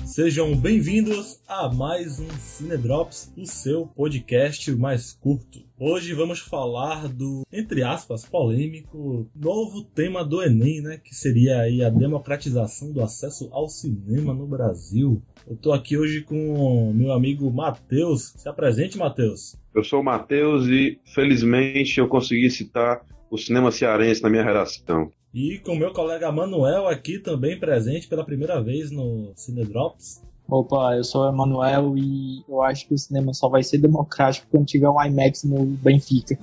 Sejam bem-vindos a mais um Cinedrops, o seu podcast mais curto. Hoje vamos falar do, entre aspas, polêmico novo tema do Enem, né? Que seria aí a democratização do acesso ao cinema no Brasil. Eu tô aqui hoje com o meu amigo Matheus. Se apresente, Matheus. Eu sou o Matheus e, felizmente, eu consegui citar o cinema cearense na minha redação. E com o meu colega Manuel aqui também presente pela primeira vez no Cinedrops. Opa, eu sou o Emanuel e eu acho que o cinema só vai ser democrático quando tiver um IMAX no Benfica.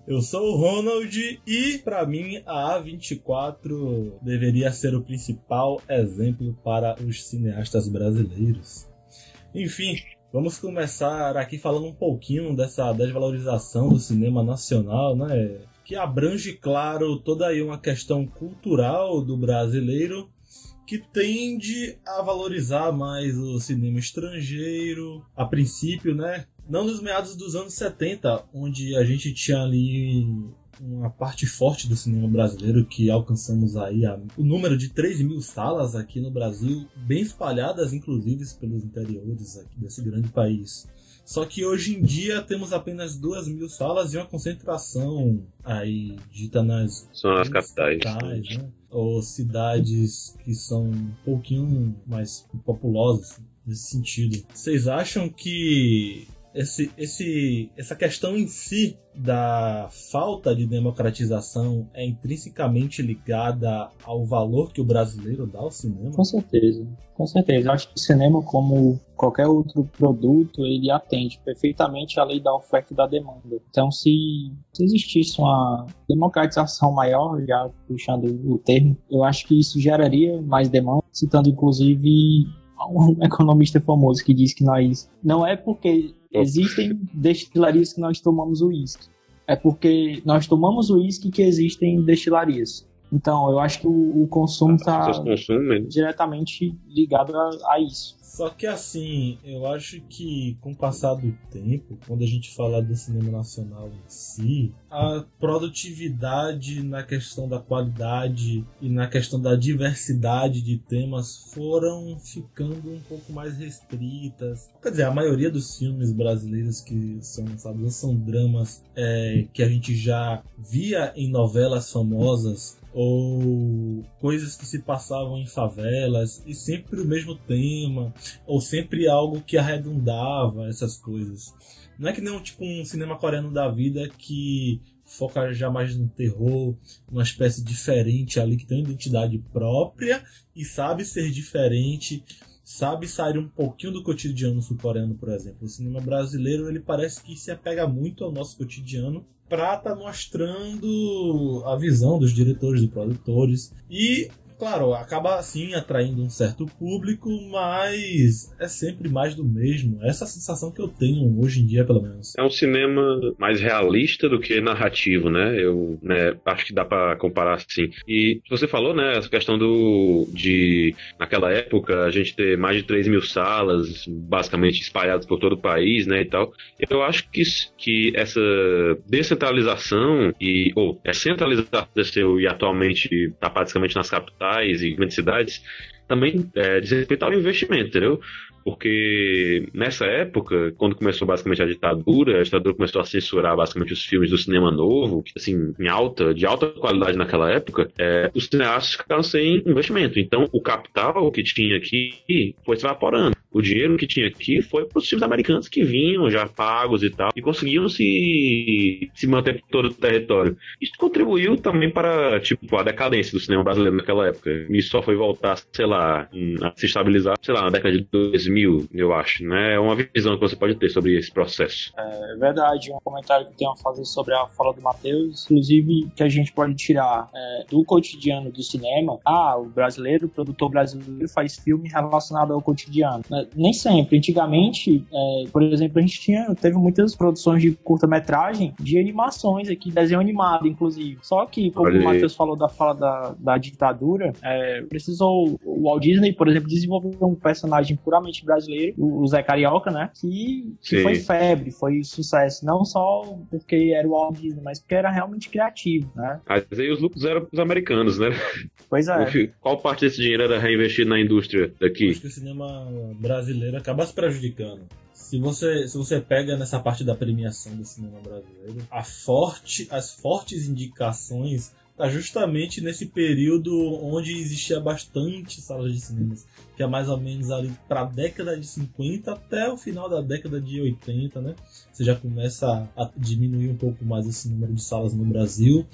Eu sou o Ronald e, pra mim, a A24 deveria ser o principal exemplo para os cineastas brasileiros. Enfim, vamos começar aqui falando um pouquinho dessa desvalorização do cinema nacional, né? Que abrange, claro, toda aí uma questão cultural do brasileiro que tende a valorizar mais o cinema estrangeiro, a princípio, né? Não nos meados dos anos 70, onde a gente tinha ali uma parte forte do cinema brasileiro, que alcançamos aí o número de 3.000 salas aqui no Brasil, bem espalhadas, inclusive, pelos interiores aqui desse grande país. Só que hoje em dia temos apenas 2.000 salas e uma concentração aí dita nas capitais, né? Ou cidades que são um pouquinho mais populosas nesse sentido. Vocês acham que essa questão em si da falta de democratização é intrinsecamente ligada ao valor que o brasileiro dá ao cinema? Com certeza. Eu acho que o cinema, como qualquer outro produto, ele atende perfeitamente à lei da oferta e da demanda. Então, se existisse uma democratização maior, já puxando o termo, eu acho que isso geraria mais demanda, citando inclusive um economista famoso que diz que não é porque existem destilarias que nós tomamos o uísque, é porque nós tomamos o uísque que existem destilarias. Então, eu acho que o consumo está diretamente ligado a isso. Só que assim, eu acho que com o passar do tempo, quando a gente fala do cinema nacional em si, a produtividade na questão da qualidade e na questão da diversidade de temas foram ficando um pouco mais restritas. Quer dizer, a maioria dos filmes brasileiros que são lançados são dramas que a gente já via em novelas famosas, ou coisas que se passavam em favelas, e sempre o mesmo tema, ou sempre algo que arredondava essas coisas. Não é que nem tipo um cinema coreano da vida que foca já mais no terror, uma espécie diferente ali, que tem uma identidade própria e sabe ser diferente, sabe sair um pouquinho do cotidiano sul-coreano, por exemplo. O cinema brasileiro, ele parece que se apega muito ao nosso cotidiano para estar mostrando a visão dos diretores e produtores. E, claro, acaba assim atraindo um certo público, mas é sempre mais do mesmo. Essa é a sensação que eu tenho hoje em dia, pelo menos. É um cinema mais realista do que narrativo, né? Eu acho que dá pra comparar assim. E você falou, né, essa questão de naquela época a gente ter mais de 3.000 salas, basicamente espalhadas por todo o país, né, e tal. Eu acho que essa descentralização ou centralização e atualmente está praticamente nas capitais e grandes cidades, também diz respeito ao investimento, entendeu? Porque nessa época, quando começou basicamente a ditadura começou a censurar basicamente os filmes do cinema novo, assim, de alta qualidade naquela época, os cineastas ficaram sem investimento. Então, o capital que tinha aqui foi se evaporando. O dinheiro que tinha aqui foi para os filmes americanos que vinham já pagos e tal, e conseguiam se manter por todo o território. Isso contribuiu também para, a decadência do cinema brasileiro naquela época. E só foi voltar, a se estabilizar, na década de 2000, eu acho, né? É uma visão que você pode ter sobre esse processo. É verdade, um comentário que eu tenho a fazer sobre a fala do Matheus, inclusive, que a gente pode tirar do cotidiano do cinema. O brasileiro, o produtor brasileiro faz filme relacionado ao cotidiano. Nem sempre. Antigamente, por exemplo, a gente teve muitas produções de curta-metragem de animações aqui, desenho animado, inclusive. Só que, como o Matheus falou da fala da ditadura, precisou o Walt Disney, por exemplo, desenvolveu um personagem puramente brasileiro, o Zé Carioca, né? Que foi febre, foi sucesso. Não só porque era o Walt Disney, mas porque era realmente criativo, né? Mas aí os lucros eram pros americanos, né? Pois é. Qual parte desse dinheiro era reinvestido na indústria daqui? Acho que o cinema brasileiro acaba se prejudicando. Se você pega nessa parte da premiação do cinema brasileiro, as fortes indicações tá justamente nesse período onde existia bastante salas de cinemas, que é mais ou menos ali para a década de 50 até o final da década de 80, né? Você já começa a diminuir um pouco mais esse número de salas no Brasil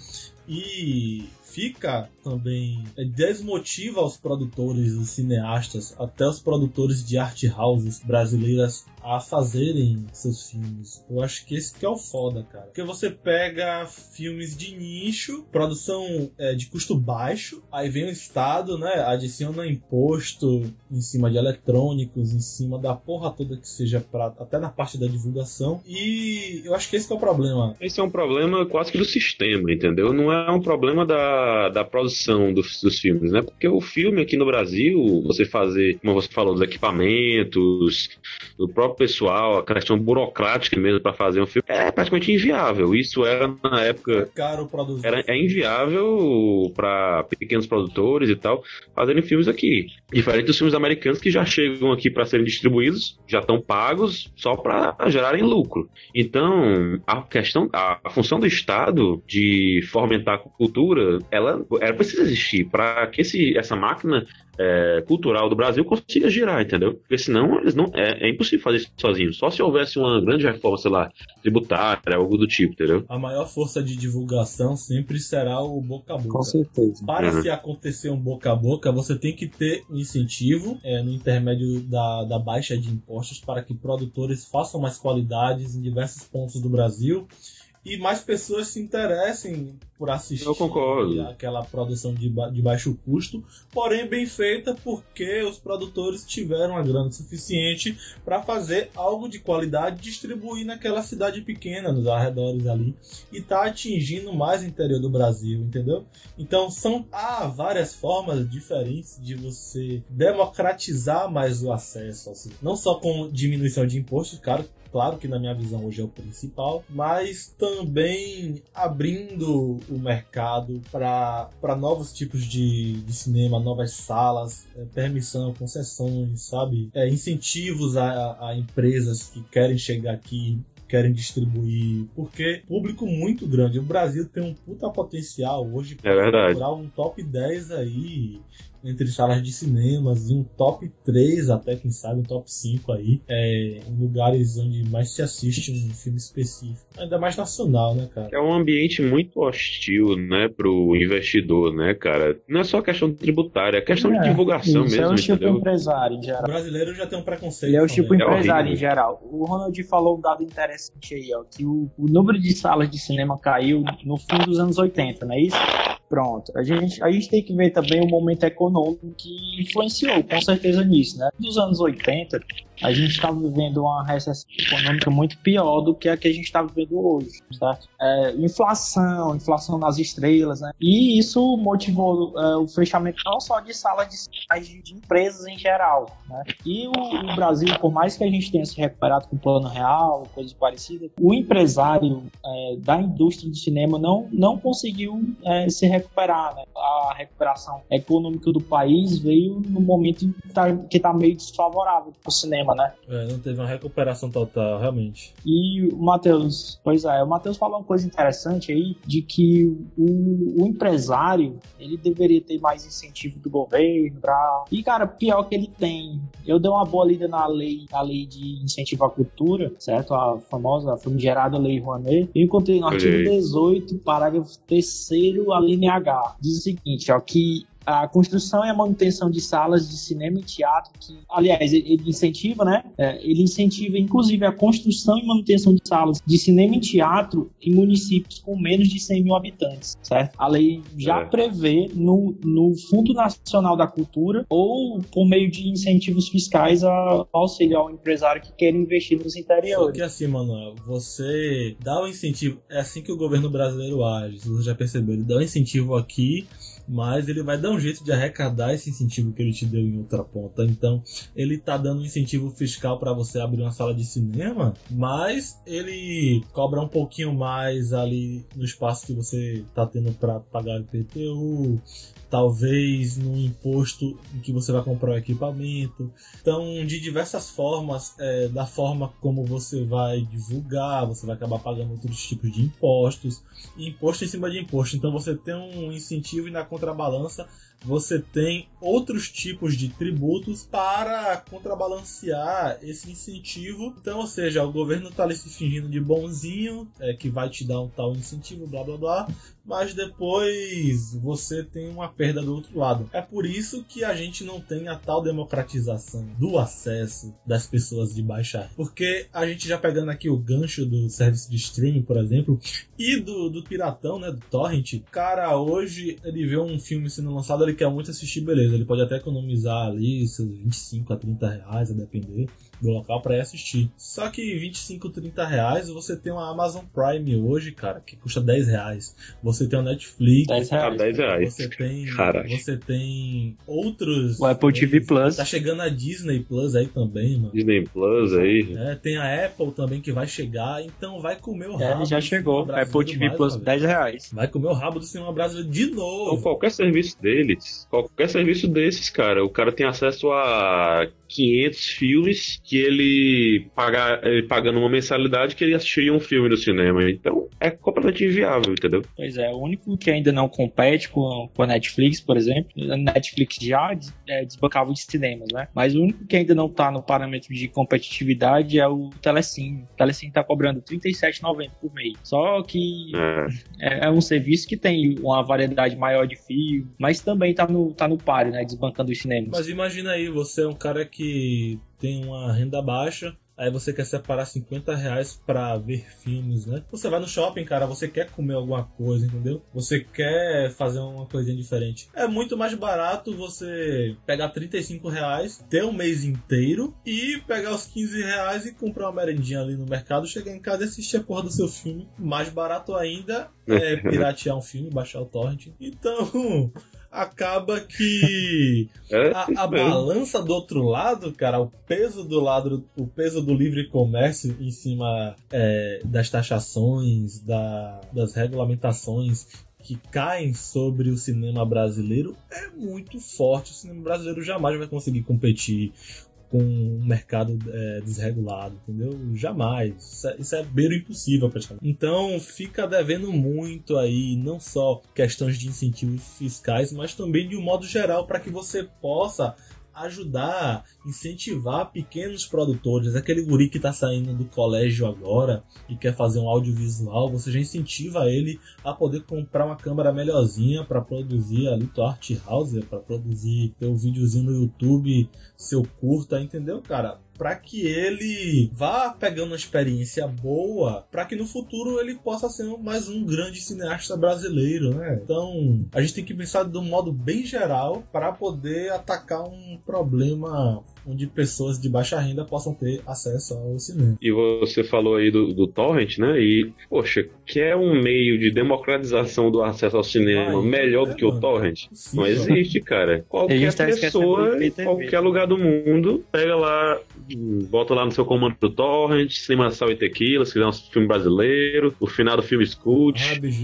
e fica também, desmotiva os produtores, os cineastas, até os produtores de art houses brasileiras a fazerem seus filmes. Eu acho que esse que é o foda, cara. Porque você pega filmes de nicho, produção de custo baixo, aí vem o Estado, né, adiciona imposto em cima de eletrônicos, em cima da porra toda que seja até na parte da divulgação. E eu acho que esse que é o problema. Esse é um problema quase que do sistema, entendeu? Não é um problema da produção dos filmes, né? Porque o filme aqui no Brasil, você fazer, como você falou, dos equipamentos, do próprio pessoal, a questão burocrática mesmo para fazer um filme, é praticamente inviável. Isso era, na época, é caro produzir. É inviável para pequenos produtores e tal fazerem filmes aqui. Diferente dos filmes americanos que já chegam aqui para serem distribuídos, já estão pagos só para gerarem lucro. Então, a função do Estado de fomentar a cultura, ela precisa existir para que essa máquina cultural do Brasil consiga girar, entendeu? Porque senão eles não, é impossível fazer isso sozinho. Só se houvesse uma grande reforma, sei lá, tributária, algo do tipo, entendeu? A maior força de divulgação sempre será o boca a boca. Com certeza. Para se acontecer um boca a boca, você tem que ter um incentivo no intermédio da baixa de impostos para que produtores façam mais qualidades em diversos pontos do Brasil e mais pessoas se interessem por assistir aquela produção de baixo custo, porém bem feita, porque os produtores tiveram a grana suficiente para fazer algo de qualidade, distribuir naquela cidade pequena, nos arredores ali, e tá atingindo mais o interior do Brasil, entendeu? Então há várias formas diferentes de você democratizar mais o acesso, assim, não só com diminuição de impostos, claro que na minha visão hoje é o principal, mas também abrindo o mercado para novos tipos de cinema, novas salas, permissão, concessões, sabe? Incentivos a empresas que querem chegar aqui, querem distribuir, porque público muito grande. O Brasil tem um puta potencial hoje para procurar um top 10 aí entre salas de cinemas e um top 3 até, quem sabe, um top 5 aí, em lugares onde mais se assiste um filme específico. Ainda mais nacional, né, cara? É um ambiente muito hostil, né, pro investidor, né, cara? Não é só questão tributária, é questão de divulgação mesmo, é o tipo entendeu? Empresário, em geral. O brasileiro já tem um preconceito. Ele é o tipo empresário, horrível. em geral. O Ronald falou um dado interessante aí, ó, que o número de salas de cinema caiu no fim dos anos 80, não é isso? Pronto. A gente tem que ver também o momento econômico que influenciou, com certeza, nisso, né? Nos anos 80, a gente estava vivendo uma recessão econômica muito pior do que a que a gente está vivendo hoje, certo? Inflação nas estrelas, né? E isso motivou o fechamento não só de salas de empresas em geral, né? E o Brasil, por mais que a gente tenha se recuperado com o Plano Real, coisas parecidas, o empresário da indústria do cinema não conseguiu se recuperar, né? A recuperação econômica do país veio no momento que está meio desfavorável para o cinema, né? Não teve uma recuperação total, realmente. E o Matheus falou uma coisa interessante aí, de que o empresário, ele deveria ter mais incentivo do governo e, cara, pior que ele tem. Eu dei uma boa lida na lei de incentivo à cultura, certo? A famigerada Lei Rouanet. Eu encontrei no artigo 18, parágrafo 3º, a linha H. Diz o seguinte, ó, que a construção e a manutenção de salas de cinema e teatro, que, aliás, ele incentiva, né? Ele incentiva, inclusive, a construção e manutenção de salas de cinema e teatro em municípios com menos de 100 mil habitantes, certo? A lei já prevê no Fundo Nacional da Cultura ou por meio de incentivos fiscais a auxiliar o empresário que quer investir nos interiores. Só que assim, Manuel, você dá um incentivo, é assim que o governo brasileiro age, se você já percebeu, ele dá um incentivo aqui, mas ele vai dar um jeito de arrecadar esse incentivo que ele te deu em outra ponta. Então, ele tá dando um incentivo fiscal para você abrir uma sala de cinema, mas ele cobra um pouquinho mais ali no espaço que você tá tendo para pagar o IPTU, talvez no imposto em que você vai comprar o equipamento. Então, de diversas formas, da forma como você vai divulgar, você vai acabar pagando outros tipos de impostos, e imposto em cima de imposto. Então, você tem um incentivo e na contrabalança você tem outros tipos de tributos para contrabalancear esse incentivo. Então, ou seja, o governo está ali se fingindo de bonzinho, que vai te dar um tal incentivo, blá blá blá, mas depois você tem uma perda do outro lado. É por isso que a gente não tem a tal democratização do acesso das pessoas de baixa renda. Porque a gente já pegando aqui o gancho do serviço de streaming, por exemplo, e do piratão, né, do torrent, o cara hoje ele vê um filme sendo lançado, ele quer muito assistir, beleza, ele pode até economizar ali seus 25 a 30 reais, a depender do local para ir assistir. Só que 25, 30 reais você tem uma Amazon Prime hoje, cara, que custa 10 reais. Você tem o Netflix. 10 reais. 10 reais. Você tem outros. O Apple TV Plus. Tá chegando a Disney Plus aí também, mano. Disney Plus aí. Tem a Apple também que vai chegar. Então vai comer o rabo. Já chegou. Apple TV Plus, 10 reais. Vai comer o rabo do cinema brasileiro de novo. Então, qualquer serviço desses, cara, o cara tem acesso a 500 filmes que ele pagando uma mensalidade que ele assistiria um filme no cinema. Então é completamente inviável, entendeu? Pois é, o único que ainda não compete com a Netflix, por exemplo, a Netflix já desbancava os cinemas, né? Mas o único que ainda não tá no parâmetro de competitividade é o Telecine. O Telecine tá cobrando R$ 37,90 por mês. Só que é um serviço que tem uma variedade maior de filmes, mas também tá no páreo, né? Desbancando os cinemas. Mas imagina aí, você é um cara que tem uma renda baixa, aí você quer separar 50 reais pra ver filmes, né? Você vai no shopping, cara, você quer comer alguma coisa, entendeu? Você quer fazer uma coisinha diferente. É muito mais barato você pegar 35 reais, ter um mês inteiro e pegar os 15 reais e comprar uma merendinha ali no mercado, chegar em casa e assistir a porra do seu filme. Mais barato ainda é piratear um filme, baixar o torrent. Então... acaba que a balança do outro lado, cara, o peso do livre comércio em cima das taxações, das regulamentações que caem sobre o cinema brasileiro é muito forte. O cinema brasileiro jamais vai conseguir competir com um mercado desregulado, entendeu? Jamais. Isso é beiro impossível, praticamente. Então, fica devendo muito aí, não só questões de incentivos fiscais, mas também de um modo geral, para que você possa ajudar, incentivar pequenos produtores. Aquele guri que está saindo do colégio agora e quer fazer um audiovisual, você já incentiva ele a poder comprar uma câmera melhorzinha para produzir ali tua art house, para produzir teu videozinho no YouTube, seu curta, entendeu, cara? Para que ele vá pegando uma experiência boa, para que no futuro ele possa ser mais um grande cineasta brasileiro, né? Então, a gente tem que pensar de um modo bem geral para poder atacar um problema onde pessoas de baixa renda possam ter acesso ao cinema. E você falou aí do torrent, né? E, poxa, que é um meio de democratização do acesso ao cinema melhor do que o torrent? Sim, não existe, cara. Qualquer pessoa, em qualquer lugar do mundo, pega lá, bota lá no seu comando do torrent, Cinema Sal e Tequila, se quiser um filme brasileiro, o final do filme Scoot.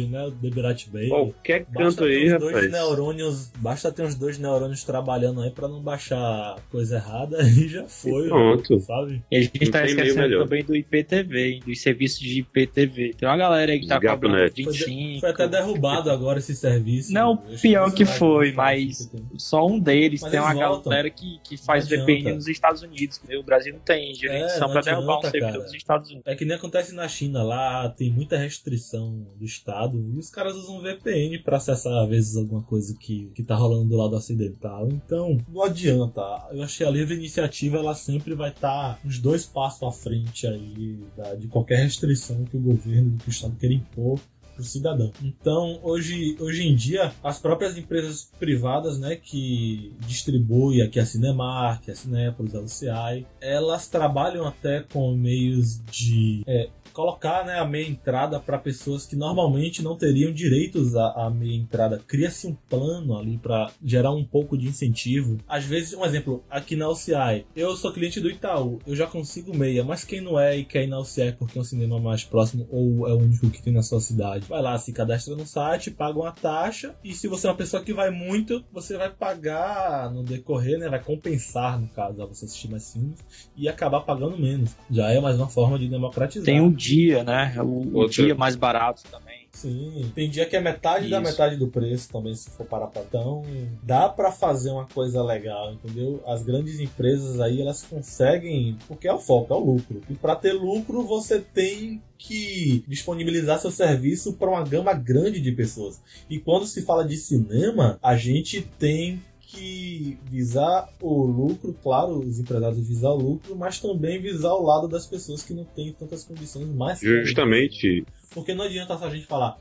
né? The Pirate Bay. Qualquer canto aí, rapaz. Basta ter uns 2 neurônios trabalhando aí pra não baixar coisa errada e já foi. Pronto. Sabe? E a gente tá esquecendo também do IPTV, dos serviços de IPTV. Tem uma galera aí que tá cobrando 25. Foi até derrubado agora esse serviço. Não, pior que foi, mas só um deles. Mas tem uma galera que faz VPN nos Estados Unidos. O Brasil não tem jurisdição pra derrubar um servidor nos Estados Unidos. É que nem acontece na China, lá tem muita restrição do Estado e os caras usam VPN pra acessar às vezes alguma coisa que tá rolando do lado ocidental. Então, não adianta. Eu achei a livre iniciativa, ela sempre vai estar uns 2 passos à frente aí de qualquer restrição que o governo, que o Estado queira impor pro cidadão. Então, hoje em dia, as próprias empresas privadas, né, que distribuem, aqui a Cinemark, a Cinépolis, a UCI, elas trabalham até com meios de colocar, né, a meia entrada para pessoas que normalmente não teriam direitos à meia entrada. Cria-se um plano ali para gerar um pouco de incentivo. Às vezes, um exemplo, aqui na UCI, eu sou cliente do Itaú, eu já consigo meia, mas quem não é e quer ir na UCI porque é um cinema mais próximo ou é o único que tem na sua cidade, vai lá, se cadastra no site, paga uma taxa, e se você é uma pessoa que vai muito, você vai pagar no decorrer, né, vai compensar, no caso, a você assistir mais filmes e acabar pagando menos. Já é mais uma forma de democratizar. Tem um dia, né? O dia mais barato também. Sim, tem dia que é metade da metade do preço também, se for parar pra... Então, dá pra fazer uma coisa legal, entendeu? As grandes empresas aí, elas conseguem, porque é o foco, é o lucro. E pra ter lucro, você tem que disponibilizar seu serviço para uma gama grande de pessoas. E quando se fala de cinema, a gente tem que visar o lucro, claro, os empresários visar o lucro, mas também visar o lado das pessoas que não têm tantas condições mais. Justamente. Porque não adianta só a gente falar,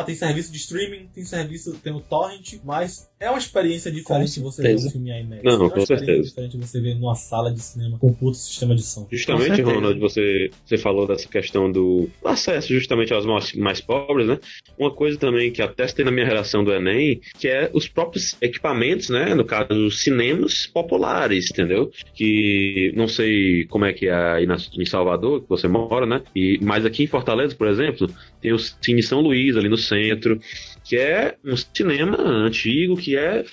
tem serviço de streaming, tem o torrent, mas é uma experiência diferente você ver um filme IMAX. Não, com certeza. É diferente você ver numa sala de cinema com puto sistema de som. Justamente, Ronald, você falou dessa questão do acesso justamente aos mais pobres, né? Uma coisa também que até tem na minha redação do Enem, que é os próprios equipamentos, né? No caso, os cinemas populares, entendeu? Que não sei como é que é aí em Salvador, que você mora, né? Mas aqui em Fortaleza, por exemplo, tem o Cine São Luís ali no centro, que é um cinema antigo que é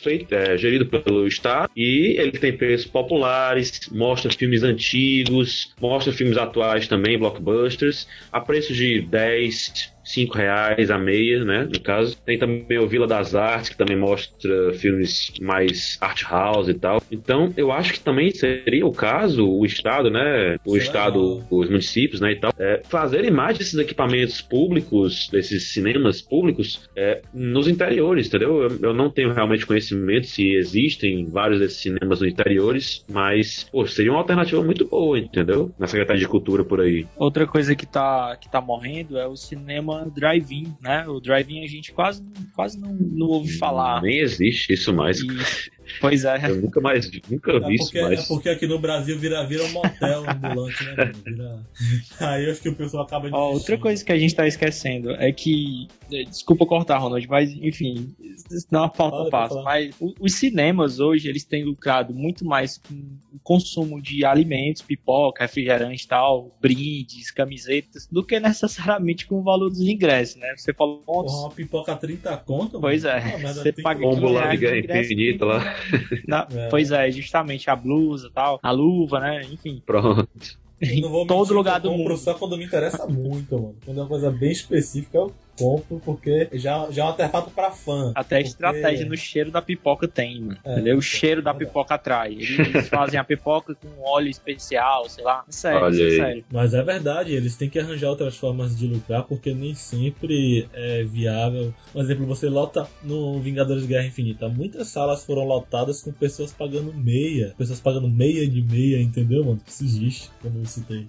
gerido pelo Estado, e ele tem preços populares, mostra filmes antigos, mostra filmes atuais também, blockbusters, a preços de 10, 5 reais a meia, né, no caso. Tem também o Vila das Artes, que também mostra filmes mais art house e tal. Então, eu acho que também seria o caso, o Estado, né, os municípios, né, e tal, fazerem mais desses equipamentos públicos, desses cinemas públicos, nos interiores, entendeu? Eu não tenho realmente conhecimento se existem vários desses cinemas nos interiores, mas, seria uma alternativa muito boa, entendeu? Na Secretaria de Cultura por aí. Outra coisa que tá morrendo é o cinema drive-in, né? O drive-in a gente quase não ouve falar. Nem existe isso mais. Pois é. Eu nunca vi isso mais. É porque aqui no Brasil vira um motel ambulante, né? Aí acho que o pessoal acaba de... Outra coisa que a gente tá esquecendo é que... Desculpa cortar, Ronald, mas enfim, não é uma falta fácil, mas os cinemas hoje, eles têm lucrado muito mais com o consumo de alimentos, pipoca, refrigerante e tal, brindes, camisetas, do que necessariamente com o valor dos ingressos, né? Você falou... uma pipoca 30 conto? Pois é. Você paga combo lá de Guerra Infinita lá. Pois é, justamente a blusa, tal, a luva, né? Enfim. Pronto. Eu não vou todo lugar do mundo. Só quando me interessa muito, mano. Quando é uma coisa bem específica, eu compro, porque já é um artefato pra fã. Até a estratégia no cheiro da pipoca tem, mano. Entendeu? O cheiro da pipoca atrai. Eles fazem a pipoca com óleo especial, sei lá. Sério. Mas é verdade, eles têm que arranjar outras formas de lucrar, porque nem sempre é viável. Por exemplo, você lota no Vingadores Guerra Infinita. Muitas salas foram lotadas com pessoas pagando meia. Pessoas pagando meia de meia, entendeu, mano? Isso existe, como eu citei.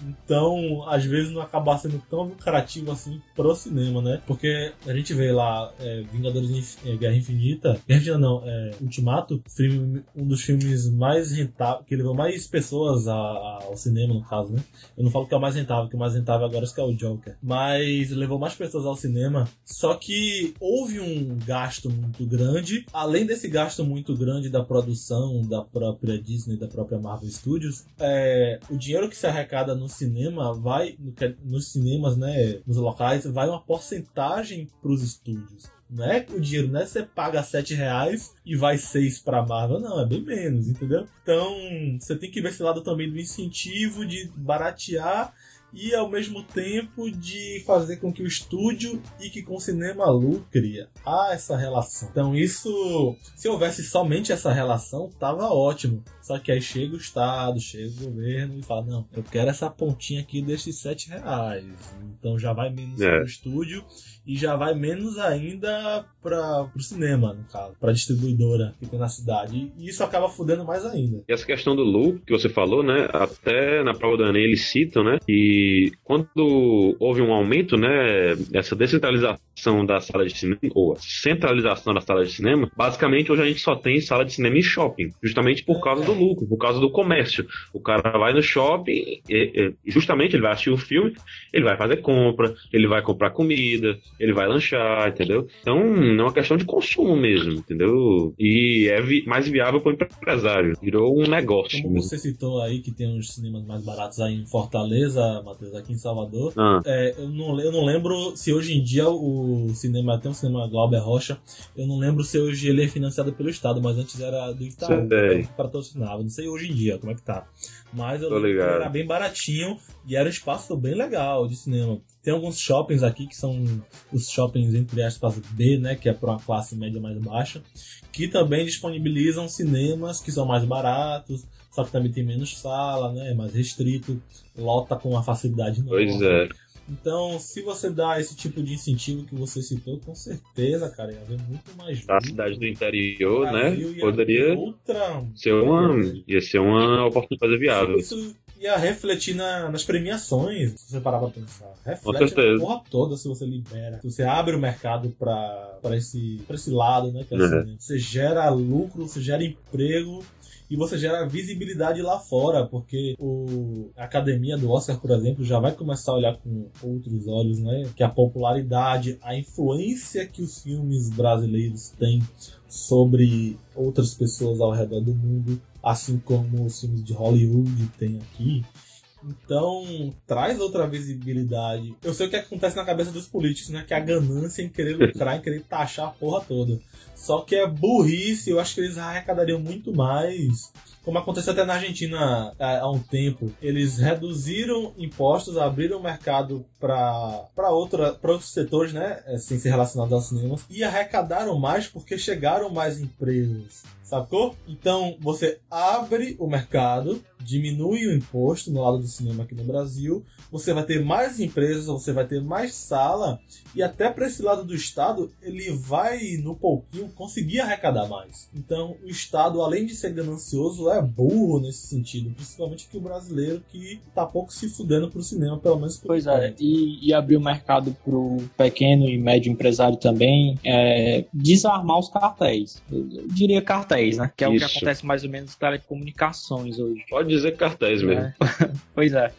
Então, às vezes não acaba sendo tão lucrativo assim pro cinema, né? Porque a gente vê lá Vingadores Guerra Infinita, Ultimato, um dos filmes mais rentáveis, que levou mais pessoas ao cinema, no caso, né? Eu não falo que é o mais rentável, que o mais rentável agora é o Joker. Mas levou mais pessoas ao cinema, só que houve um gasto muito grande. Além desse gasto muito grande da produção da própria Disney, da própria Marvel Studios, o dinheiro que se arrecada no cinema nos cinemas, né, nos locais, vai uma porcentagem pros estúdios. Não é o dinheiro, não é você paga R$7 e vai 6 pra Marvel, não, é bem menos, entendeu? Então, você tem que ver esse lado também do incentivo de baratear e ao mesmo tempo de fazer com que o estúdio e que com o cinema lucre. Há essa relação. Então isso, se houvesse somente essa relação, tava ótimo. Só que aí chega o Estado, chega o governo e fala, não, eu quero essa pontinha aqui desses R$7. Então já vai menos pro estúdio e já vai menos ainda pro cinema, no caso, pra distribuidora que tem na cidade. E isso acaba fudendo mais ainda. E essa questão do lucro que você falou, né, até na prova do Enem eles citam, né, e que quando houve um aumento, né, essa descentralização da sala de cinema, ou a centralização da sala de cinema, basicamente hoje a gente só tem sala de cinema em shopping, justamente por causa do lucro, por causa do comércio. O cara vai no shopping, justamente ele vai assistir um filme, ele vai fazer compra, ele vai comprar comida, ele vai lanchar, entendeu? Então é uma questão de consumo mesmo, entendeu? E é mais viável para o empresário, virou um negócio. Como você citou aí que tem uns cinemas mais baratos aí em Fortaleza, Matheus, aqui em Salvador, eu não lembro se hoje em dia o cinema, tem um cinema Glauber Rocha, eu não lembro se hoje ele é financiado pelo Estado, mas antes era do Itaú, patrocinava, não sei hoje em dia como é que tá, mas eu lembro que era bem baratinho e era um espaço bem legal de cinema. Tem alguns shoppings aqui que são os shoppings entre aspas B, né, que é para uma classe média mais baixa, que também disponibilizam cinemas que são mais baratos, só que também tem menos sala, né, é mais restrito, lota com uma facilidade enorme. Pois é. Então, se você dá esse tipo de incentivo que você citou, com certeza, cara, ia haver muito mais a cidade do interior, né, ia poderia ser uma oportunidade viável. Isso ia refletir nas premiações, se você parar pra pensar. Reflete na porra toda se você libera. Se você abre o mercado pra esse lado, né? Que é assim, você gera lucro, você gera emprego e você gera visibilidade lá fora, porque a academia do Oscar, por exemplo, já vai começar a olhar com outros olhos, né? Que a popularidade, a influência que os filmes brasileiros têm sobre outras pessoas ao redor do mundo, assim como os filmes de Hollywood tem aqui. Então, traz outra visibilidade. Eu sei o que acontece na cabeça dos políticos, né? Que é a ganância em querer lucrar, em querer taxar a porra toda. Só que é burrice, eu acho que eles arrecadariam muito mais. Como aconteceu até na Argentina há um tempo. Eles reduziram impostos, abriram o mercado para outros setores, né? Sem ser relacionados aos cinemas. E arrecadaram mais porque chegaram mais empresas. Sacou? Então, você abre o mercado, diminui o imposto no lado do cinema aqui no Brasil, você vai ter mais empresas, você vai ter mais sala, e até para esse lado do Estado, ele vai, no pouquinho, conseguir arrecadar mais. Então, o Estado, além de ser ganancioso, é burro nesse sentido, principalmente que o brasileiro que tá pouco se fudendo pro cinema, pelo menos por Pois é, e abrir o mercado pro pequeno e médio empresário também, desarmar os cartéis. Eu diria cartéis, né? Que é o que acontece mais ou menos nas telecomunicações hoje. Pode dizer cartéis mesmo. Pois é.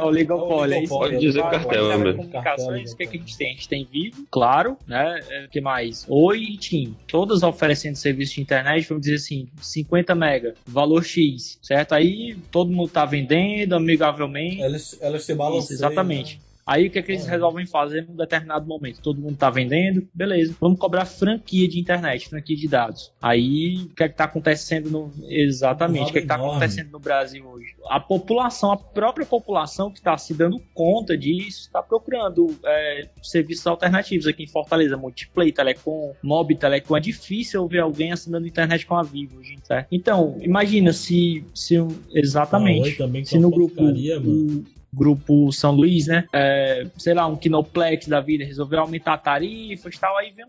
Oligopólio, é isso. Pode dizer cartel mesmo. Comunicações, o que a gente tem? A gente tem Vivo, claro, né? O que mais? Oi e TIM. Todas oferecendo serviço de internet, vamos dizer assim, 50 mega, valor X, certo? Aí todo mundo tá vendendo amigavelmente. Elas se balanceiam. Isso, exatamente. Né? Aí o que é que eles resolvem fazer num determinado momento? Todo mundo tá vendendo, beleza. Vamos cobrar franquia de internet, franquia de dados. Aí o que é que tá acontecendo Exatamente, o que é que tá acontecendo no Brasil hoje? A população, a própria população que está se dando conta disso, está procurando serviços alternativos aqui em Fortaleza, Multiplay, Telecom, Mob Telecom. É difícil ver alguém assinando internet com a Vivo, gente, certo? Então, imagina se exatamente, se no grupo São Luís, né? Sei lá, um Kinoplex da vida resolveu aumentar tarifas e tal. Aí vem um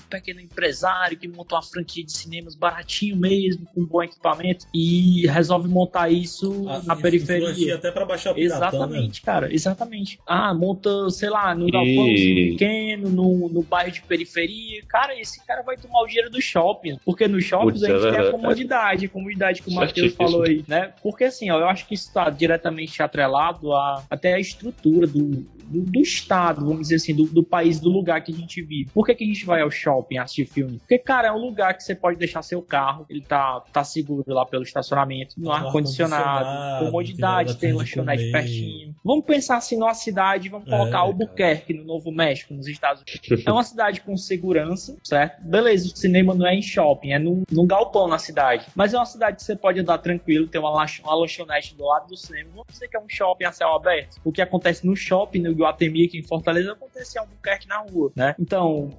pequeno empresário que montou uma franquia de cinemas baratinho mesmo, com bom equipamento, e resolve montar isso na periferia. Até pra baixar o piratão, exatamente, né? Cara, exatamente. Monta, sei lá, no galpão pequeno, no bairro de periferia. Cara, esse cara vai tomar o dinheiro do shopping, porque no shopping a gente tem a comodidade que o Matheus falou aí, né? Porque assim, eu acho que isso está diretamente atrelado até a estrutura do estado, vamos dizer assim, do país, do lugar que a gente vive. Por que a gente vai ao shopping assistir filme? Porque, cara, é um lugar que você pode deixar seu carro, ele tá seguro lá pelo estacionamento, no ar-condicionado, comodidade, tem lanchonete pertinho. Vamos pensar assim numa cidade, vamos colocar Albuquerque, no Novo México, nos Estados Unidos. É uma cidade com segurança, certo? Beleza, o cinema não é em shopping, é num galpão na cidade. Mas é uma cidade que você pode andar tranquilo, ter uma lanchonete do lado do cinema. Vamos dizer que é um shopping a céu aberto. O que acontece no shopping, no Iguatemi, aqui em Fortaleza, acontece em Albuquerque na rua, né? Então,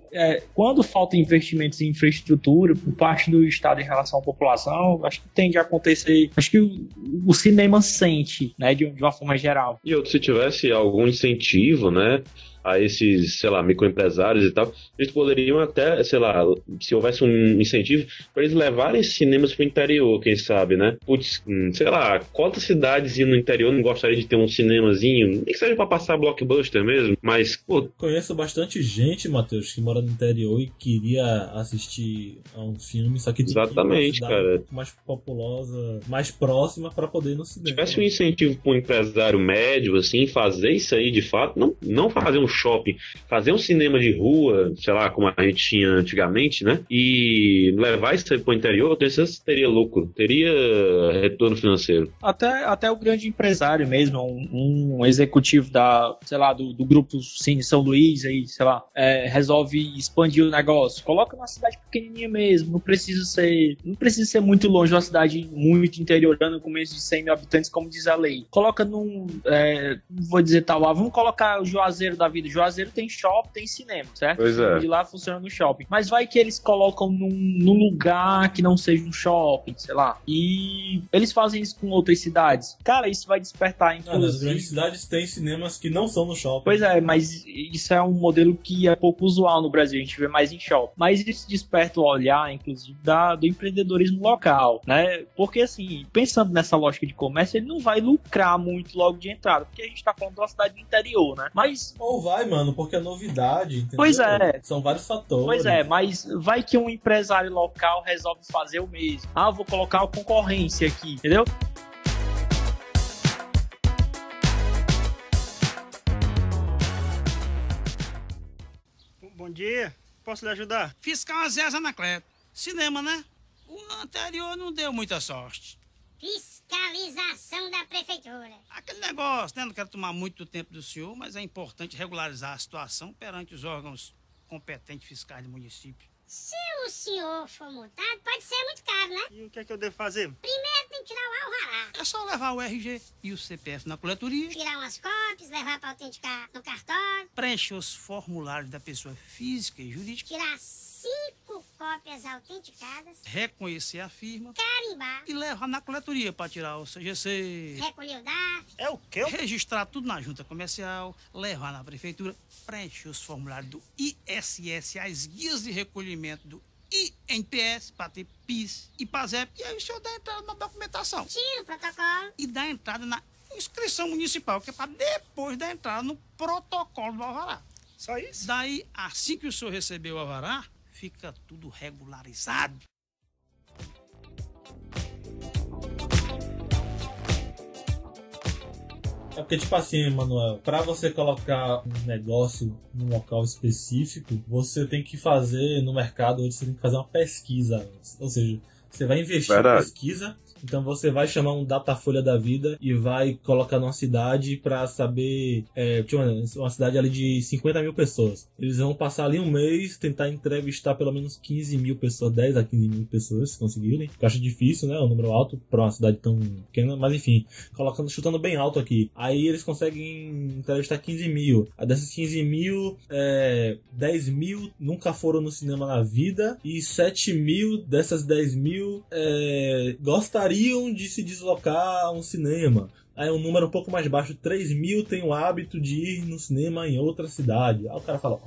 quando falta investimentos em infraestrutura por parte do Estado em relação à população, acho que tende a acontecer. Acho que o cinema sente, né, de uma forma geral. E se tivesse algum incentivo, né, a esses, sei lá, microempresários e tal, eles poderiam até, sei lá, se houvesse um incentivo para eles levarem esses cinemas pro interior, quem sabe, né? Putz, sei lá, quantas cidades no interior não gostariam de ter um cinemazinho, nem que seja para passar blockbuster mesmo, mas, pô... Conheço bastante gente, Matheus, que mora no interior e queria assistir a um filme, só que tinha exatamente, uma cara, mais populosa, mais próxima para poder ir no cinema. Se tivesse um incentivo para um empresário médio, assim, fazer isso aí de fato, não fazer um shopping, fazer um cinema de rua, sei lá, como a gente tinha antigamente, né? E levar isso aí pro interior, eu tenho certeza que teria lucro, teria retorno financeiro. Até o grande empresário mesmo, um executivo sei lá, do grupo Cine São Luís aí, sei lá, resolve expandir o negócio. Coloca numa cidade pequenininha mesmo, não precisa ser muito longe, uma cidade muito interiorana com menos de 100 mil habitantes, como diz a lei. Coloca não vou dizer tal, vamos colocar o Juazeiro da vida. Juazeiro tem shopping, tem cinema, certo? Pois é. De lá funciona no shopping. Mas vai que eles colocam num lugar que não seja um shopping, sei lá. E eles fazem isso com outras cidades. Cara, isso vai despertar, inclusive... Nas grandes cidades tem cinemas que não são no shopping. Pois é, mas isso é um modelo que é pouco usual no Brasil. A gente vê mais em shopping. Mas isso desperta o olhar, inclusive, do empreendedorismo local, né? Porque, assim, pensando nessa lógica de comércio, ele não vai lucrar muito logo de entrada, porque a gente tá falando de uma cidade do interior, né? Mas... Ou vai, mano, porque é novidade, entendeu? Pois é. São vários fatores. Pois é, mas vai que um empresário local resolve fazer o mesmo. Vou colocar a concorrência aqui, entendeu? Bom dia, posso lhe ajudar? Fiscal Zé Anacleto. Cinema, né? O anterior não deu muita sorte. Fiscalização da prefeitura. Aquele negócio, né? Não quero tomar muito do tempo do senhor, mas é importante regularizar a situação perante os órgãos competentes fiscais do município. Se o senhor for multado, pode ser muito caro, né? E o que é que eu devo fazer? Primeiro tem que tirar o alvará. É só levar o RG e o CPF na coletoria. Tirar umas cópias, levar para autenticar no cartório. Preencher os formulários da pessoa física e jurídica. Tirar 5 cópias autenticadas. Reconhecer a firma. Carimbar. E levar na coletoria para tirar o CGC. Recolher o DARF. É o quê? Registrar tudo na junta comercial. Levar na prefeitura. Preencher os formulários do ISS, as guias de recolhimento do INPS, para ter PIS e PASEP. E aí o senhor dá entrada na documentação. Tira o protocolo. E dá entrada na inscrição municipal, que é para depois dar entrada no protocolo do alvará. Só isso? Daí, assim que o senhor receber o alvará, fica tudo regularizado. É porque, tipo assim, Manuel, pra você colocar um negócio num local específico, você tem que fazer no mercado, você tem que fazer uma pesquisa antes. Ou seja, você vai investir em pesquisa, então você vai chamar um Datafolha da vida e vai colocar numa cidade pra saber, uma cidade ali de 50 mil pessoas. Eles vão passar ali um mês, tentar entrevistar pelo menos 15 mil pessoas, 10 a 15 mil pessoas, se conseguirem. Eu acho difícil, né? Um número alto pra uma cidade tão pequena, mas enfim, chutando bem alto aqui. Aí eles conseguem entrevistar 15 mil. Aí dessas 15 mil, 10 mil nunca foram no cinema na vida e 7 mil dessas 10 mil gostariam de se deslocar a um cinema. Aí um número um pouco mais baixo, 3 mil tem o hábito de ir no cinema em outra cidade. Aí o cara fala,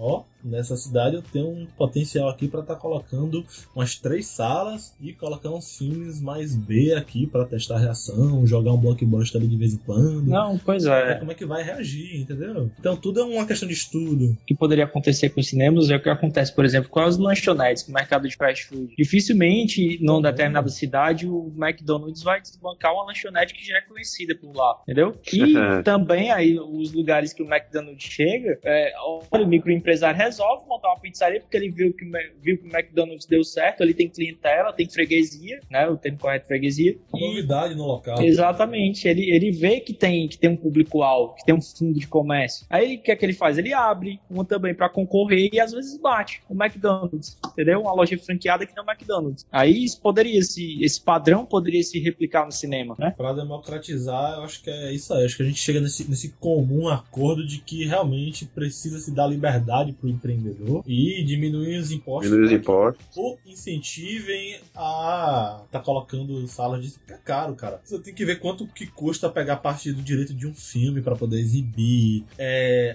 nessa cidade eu tenho um potencial aqui para estar colocando umas 3 salas e colocar uns filmes mais B aqui para testar a reação, jogar um blockbuster ali de vez em quando. Não, pois é. Como é que vai reagir, entendeu? Então tudo é uma questão de estudo. O que poderia acontecer com os cinemas é o que acontece, por exemplo, com as lanchonetes, com o mercado de fast food. Dificilmente, numa determinada cidade, o McDonald's vai desbancar uma lanchonete que já é conhecida por lá, entendeu? E também aí os lugares que o McDonald's chega, olha, o microempresário resolve montar uma pizzaria porque ele viu que o McDonald's deu certo, ali tem clientela, tem freguesia, né? O termo correto é freguesia. Novidade no local. Exatamente. Ele vê que tem um público-alvo, que tem um fundo de comércio. Aí o que é que ele faz? Ele abre uma também para concorrer e às vezes bate o McDonald's, entendeu? Uma loja franqueada que não é o McDonald's. Aí esse padrão poderia se replicar no cinema, né? Para democratizar, eu acho que é isso aí. Acho que a gente chega nesse comum acordo de que realmente precisa se dar liberdade pro empreendedor e diminuir os impostos. Ou incentivem a tá colocando salas de... Porque é caro, cara. Você tem que ver quanto que custa pegar parte do direito de um filme pra poder exibir.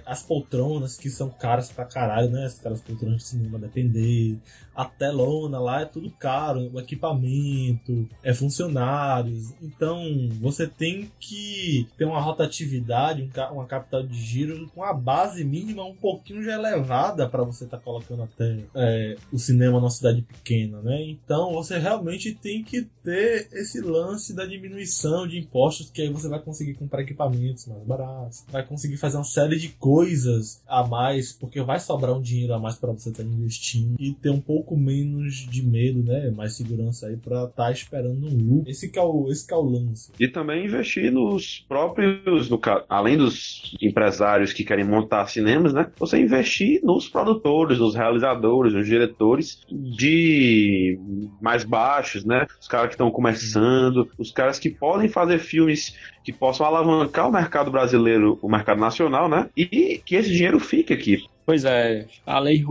As poltronas, que são caras pra caralho, né? As poltronas de cinema depender. A telona lá é tudo caro. O equipamento, funcionários. Então, você tem que ter uma rotatividade, uma capital de giro com a base mínima um pouquinho já elevada para você estar colocando até o cinema numa cidade pequena, né? Então, você realmente tem que ter esse lance da diminuição de impostos, que aí você vai conseguir comprar equipamentos mais baratos, vai conseguir fazer uma série de coisas a mais, porque vai sobrar um dinheiro a mais para você estar investindo e ter um pouco menos de medo, né? Mais segurança aí para estar esperando um lucro. Esse que é o lance. E também investir nos próprios, além dos empresários que querem montar cinemas, né? Você investir nos produtores, nos realizadores, nos diretores de mais baixos, né? Os caras que estão começando, os caras que podem fazer filmes que possam alavancar o mercado brasileiro, o mercado nacional, né? E que esse dinheiro fique aqui. Pois é, a lei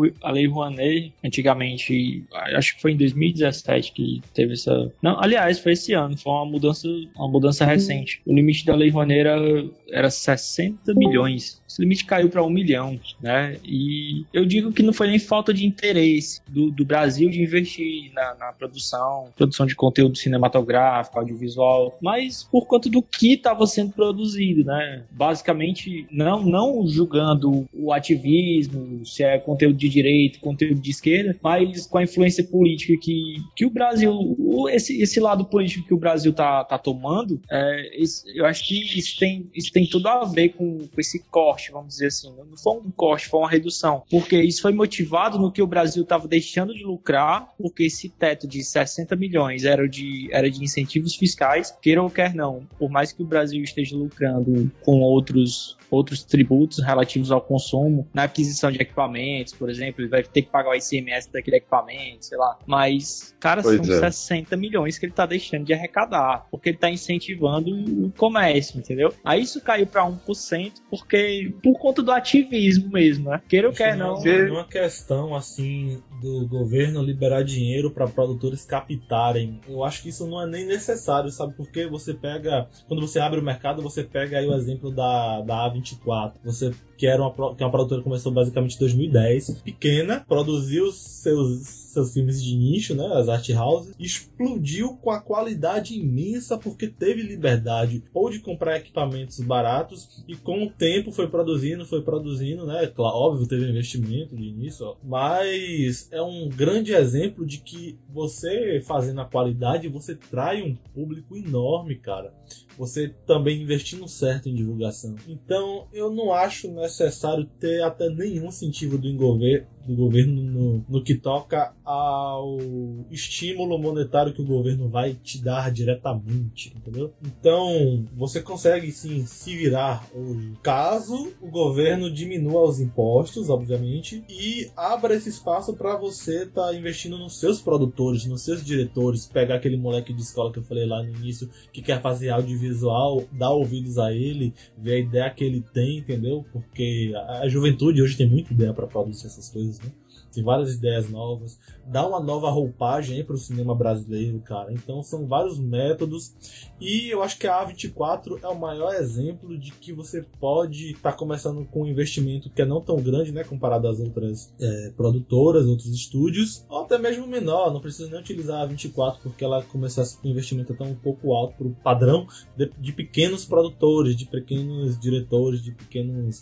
Rouanet, antigamente, acho que foi em 2017 que teve essa... Não, aliás, foi esse ano, foi uma mudança recente. O limite da lei Rouanet era 60 milhões. Esse limite caiu para 1 milhão, né? E eu digo que não foi nem falta de interesse do Brasil de investir na produção de conteúdo cinematográfico, audiovisual, mas por conta do que estava sendo produzido, né? Basicamente, não julgando o ativismo, se é conteúdo de direita, conteúdo de esquerda, mas com a influência política que o Brasil, esse lado político que o Brasil tá tomando, eu acho que isso tem tudo a ver com esse corte, vamos dizer assim. Não foi um corte, foi uma redução, porque isso foi motivado no que o Brasil estava deixando de lucrar, porque esse teto de 60 milhões era de incentivos fiscais, queira ou quer não, por mais que o Brasil esteja lucrando com outros tributos relativos ao consumo, na aquisição de equipamentos, por exemplo, ele vai ter que pagar o ICMS daquele equipamento, sei lá. Mas, cara, são 60 milhões que ele tá deixando de arrecadar, porque ele tá incentivando o comércio, entendeu? Aí isso caiu pra 1%, porque por conta do ativismo mesmo, né? Queira ou quer não. É uma questão, assim, do governo liberar dinheiro para produtores captarem. Eu acho que isso não é nem necessário, sabe? Porque você pega, quando você abre o mercado, você pega aí o exemplo da A24. Que é uma produtora que começou basicamente em 2010, pequena, produziu seus filmes de nicho, né, as art houses, explodiu com a qualidade imensa porque teve liberdade, pôde comprar equipamentos baratos e com o tempo foi produzindo, né, claro, óbvio, teve investimento de início, mas é um grande exemplo de que você fazendo a qualidade, você trai um público enorme, cara. Você também investindo certo em divulgação. Então, eu não acho necessário ter até nenhum incentivo do governo no que toca ao estímulo monetário que o governo vai te dar diretamente, entendeu? Então, você consegue sim se virar hoje, caso o governo diminua os impostos, obviamente, e abra esse espaço para você estar investindo nos seus produtores, nos seus diretores, pegar aquele moleque de escola que eu falei lá no início, que quer fazer audiovisual, dar ouvidos a ele, ver a ideia que ele tem, entendeu? Porque a juventude hoje tem muita ideia para produzir essas coisas, né? Tem várias ideias novas, dá uma nova roupagem aí pro cinema brasileiro, cara. Então são vários métodos e eu acho que a A24 é o maior exemplo de que você pode estar começando com um investimento que é não tão grande, né, comparado às outras produtoras, outros estúdios, ou até mesmo menor. Não precisa nem utilizar a A24 porque ela começasse com um investimento até um pouco alto pro padrão de pequenos produtores, de pequenos diretores, de pequenos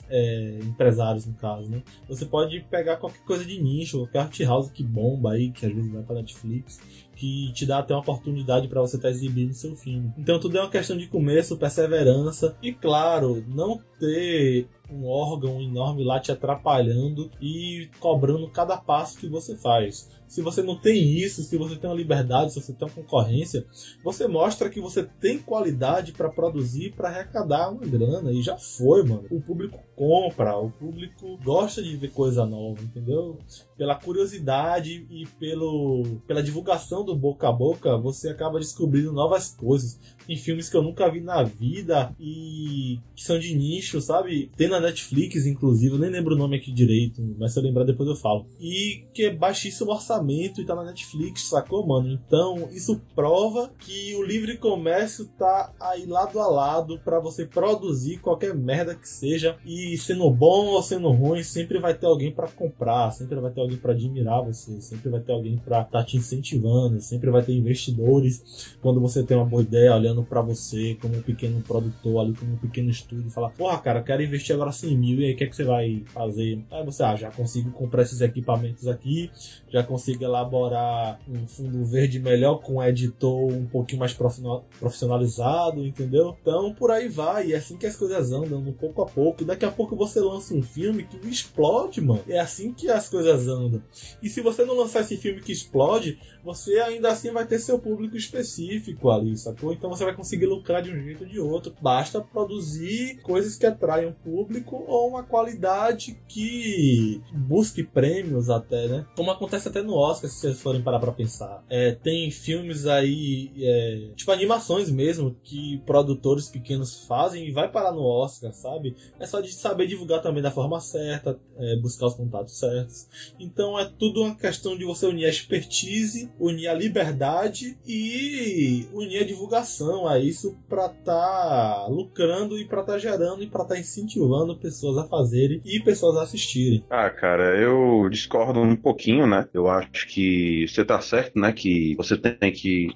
empresários, no caso, né? Você pode pegar qualquer coisa de nicho, qualquer art house que bomba aí, que às vezes vai pra Netflix, que te dá até uma oportunidade para você estar exibindo seu filme. Então tudo é uma questão de começo, perseverança e, claro, não ter um órgão enorme lá te atrapalhando e cobrando cada passo que você faz. Se você não tem isso, se você tem uma liberdade, se você tem uma concorrência, você mostra que você tem qualidade para produzir, para arrecadar uma grana. E já foi, mano. O público compra, o público gosta de ver coisa nova, entendeu? Pela curiosidade e pela divulgação do boca a boca, você acaba descobrindo novas coisas. Tem filmes que eu nunca vi na vida e que são de nicho, sabe? Tem na Netflix, inclusive, eu nem lembro o nome aqui direito, mas se eu lembrar depois eu falo. E que é baixíssimo orçamento e tá na Netflix, sacou, mano? Então, isso prova que o livre comércio tá aí lado a lado pra você produzir qualquer merda que seja. E sendo bom ou sendo ruim, sempre vai ter alguém pra comprar, sempre vai ter alguém pra admirar você, sempre vai ter alguém pra tá te incentivando, sempre vai ter investidores quando você tem uma boa ideia olhando pra você como um pequeno produtor ali, como um pequeno estúdio, e fala, porra, cara, eu quero investir agora 100 mil, e aí o que é que você vai fazer? Aí você, já consigo comprar esses equipamentos aqui, já consigo elaborar um fundo verde melhor com um editor um pouquinho mais profissionalizado, entendeu? Então, por aí vai, e é assim que as coisas andam, pouco a pouco, e daqui a pouco você lança um filme que explode, mano. É assim que as coisas andam. E se você não lançar esse filme que explode, você ainda assim vai ter seu público específico ali, sacou? Então você vai conseguir lucrar de um jeito ou de outro. Basta produzir coisas que atraiam o público ou uma qualidade que busque prêmios até, né? Como acontece até no Oscar, se vocês forem parar pra pensar. Tem filmes aí, tipo animações mesmo, que produtores pequenos fazem e vai parar no Oscar, sabe? É só de saber divulgar também da forma certa, buscar os contatos certos. Então é tudo uma questão de você unir a expertise, unir a liberdade e unir a divulgação a isso pra tá lucrando e pra tá gerando e pra tá incentivando pessoas a fazerem e pessoas a assistirem. Cara, eu discordo um pouquinho, né? Eu acho que você tá certo, né? Que você tem que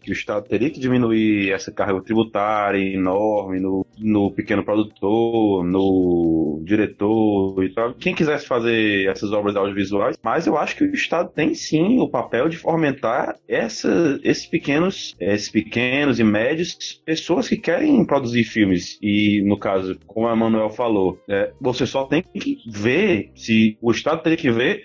o Estado teria que diminuir essa carga tributária enorme no pequeno produtor, no diretor e tal. Quem quisesse fazer essas obras audiovisuais, mas eu acho que o Estado tem sim o papel de fomentar esses pequenos e médios, pessoas que querem produzir filmes. E no caso, como a Manuel falou, você só tem que ver, se o Estado teria que ver,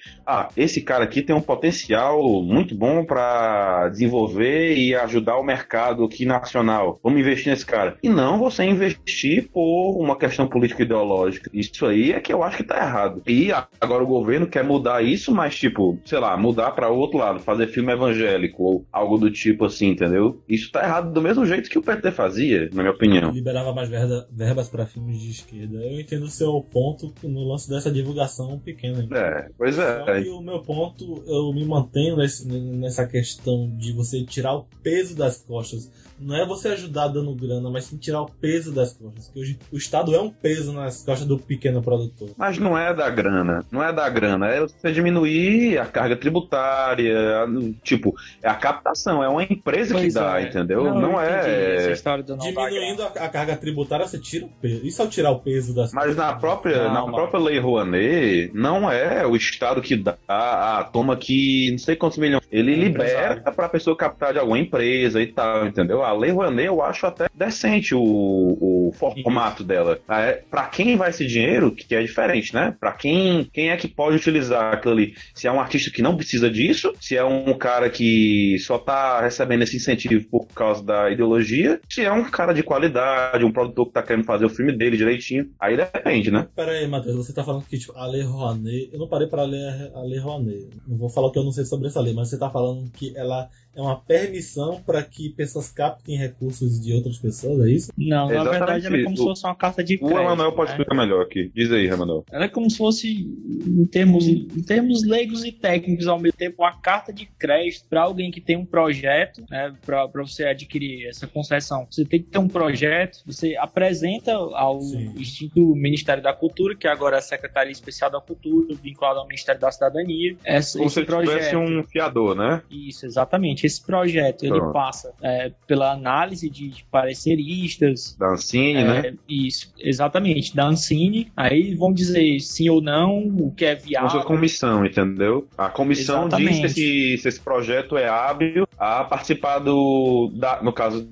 esse cara aqui tem um potencial muito bom para desenvolver e ajudar o mercado aqui nacional. Vamos investir nesse cara. E não você investir por uma questão político-ideológica. Isso aí é que eu acho que tá errado. E agora o governo quer mudar isso, mas tipo, sei lá, mudar para outro lado, fazer filme evangélico ou algo do tipo assim, entendeu? Isso tá errado do mesmo jeito que o PT fazia, na minha opinião. Liberava mais verbas para filmes de esquerda. Eu entendo o seu ponto no lance dessa divulgação pequena. Pois é. Só que o meu ponto, eu me mantenho nessa questão de você tirar o peso das costas. Não é você ajudar dando grana, mas sim tirar o peso das costas. Porque hoje o Estado é um peso nas costas do pequeno produtor. Mas não é da grana. Não é da grana. É você diminuir a carga tributária. Tipo, é a captação. É uma empresa que dá, entendeu? Não é... Essa história do diminuindo a carga tributária, você tira o peso. Isso é tirar o peso das costas. Mas na própria Lei Rouanet, não é o Estado que dá, toma aqui não sei quantos milhões. Ele libera pra pessoa captar de alguma empresa e tal, entendeu? A Lei Rouanet eu acho até decente o formato dela. Pra quem vai esse dinheiro, que é diferente, né? Pra quem é que pode utilizar aquilo ali? Se é um artista que não precisa disso, se é um cara que só tá recebendo esse incentivo por causa da ideologia, se é um cara de qualidade, um produtor que tá querendo fazer o filme dele direitinho, aí depende, né? Pera aí, Matheus, você tá falando que tipo, a Lei Rouanet, eu não parei pra ler a Lei Rouanet, não vou falar o que eu não sei sobre essa lei, mas você tá falando que ela é uma permissão para que pessoas captem recursos de outras pessoas, é isso? Não, na verdade ela é como se fosse uma carta de crédito. O Emanuel pode explicar melhor aqui. Diz aí, Emanuel. Ela é como se fosse, em termos leigos e técnicos, ao mesmo tempo, uma carta de crédito para alguém que tem um projeto, né, para você adquirir essa concessão. Você tem que ter um projeto, você apresenta ao Instituto Ministério da Cultura, que agora é a Secretaria Especial da Cultura, vinculado ao Ministério da Cidadania. Como se tivesse um fiador, né? Isso, exatamente. Exatamente. Esse projeto, ele passa pela análise de pareceristas. Da Ancine, né? Isso, exatamente, da Ancine. Aí vão dizer sim ou não, o que é viável. A comissão, entendeu? A comissão Exatamente. diz se esse projeto é hábil a participar no caso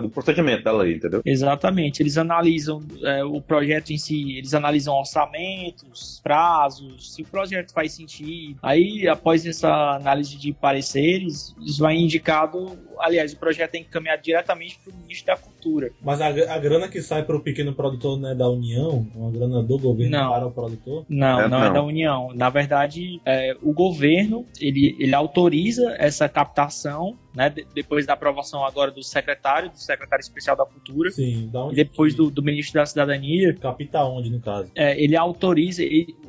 do procedimento da lei, entendeu? Exatamente. Eles analisam o projeto em si, eles analisam orçamentos, prazos, se o projeto faz sentido. Aí, após essa análise de pareceres, eles vão indicado, aliás, o projeto é encaminhado diretamente para o ministro da Cultura. Mas a grana que sai para o pequeno produtor não é da União? Uma grana do governo para o produtor? Não é da União. Na verdade, o governo, ele autoriza essa captação, né, depois da aprovação agora do secretário especial da Cultura. Sim, da onde? E depois do ministro da Cidadania. Capta onde, no caso? Ele autoriza,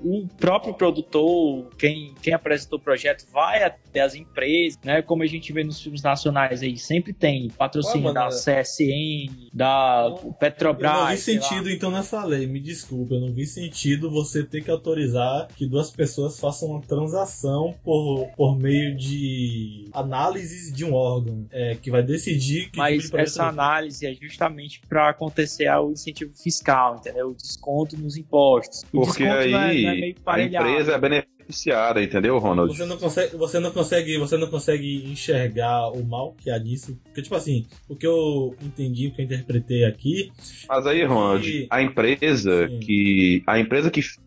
o próprio produtor, quem apresentou o projeto, vai até as empresas, né, como a gente vê nos filmes nacionais aí, sempre tem patrocínio da CSN, da Petrobras. Eu não vi sentido, então, nessa lei, me desculpa, eu não vi sentido você ter que autorizar que duas pessoas façam uma transação por meio de análises de um órgão que vai decidir que mas tipo de essa análise é justamente para acontecer o incentivo fiscal, entendeu? O desconto nos impostos. Porque aí não é meio a empresa é beneficiada, entendeu, Ronald? Você não consegue enxergar o mal que há nisso. Porque, tipo assim, o que eu entendi, o que eu interpretei aqui. Mas aí, Ronald, a empresa que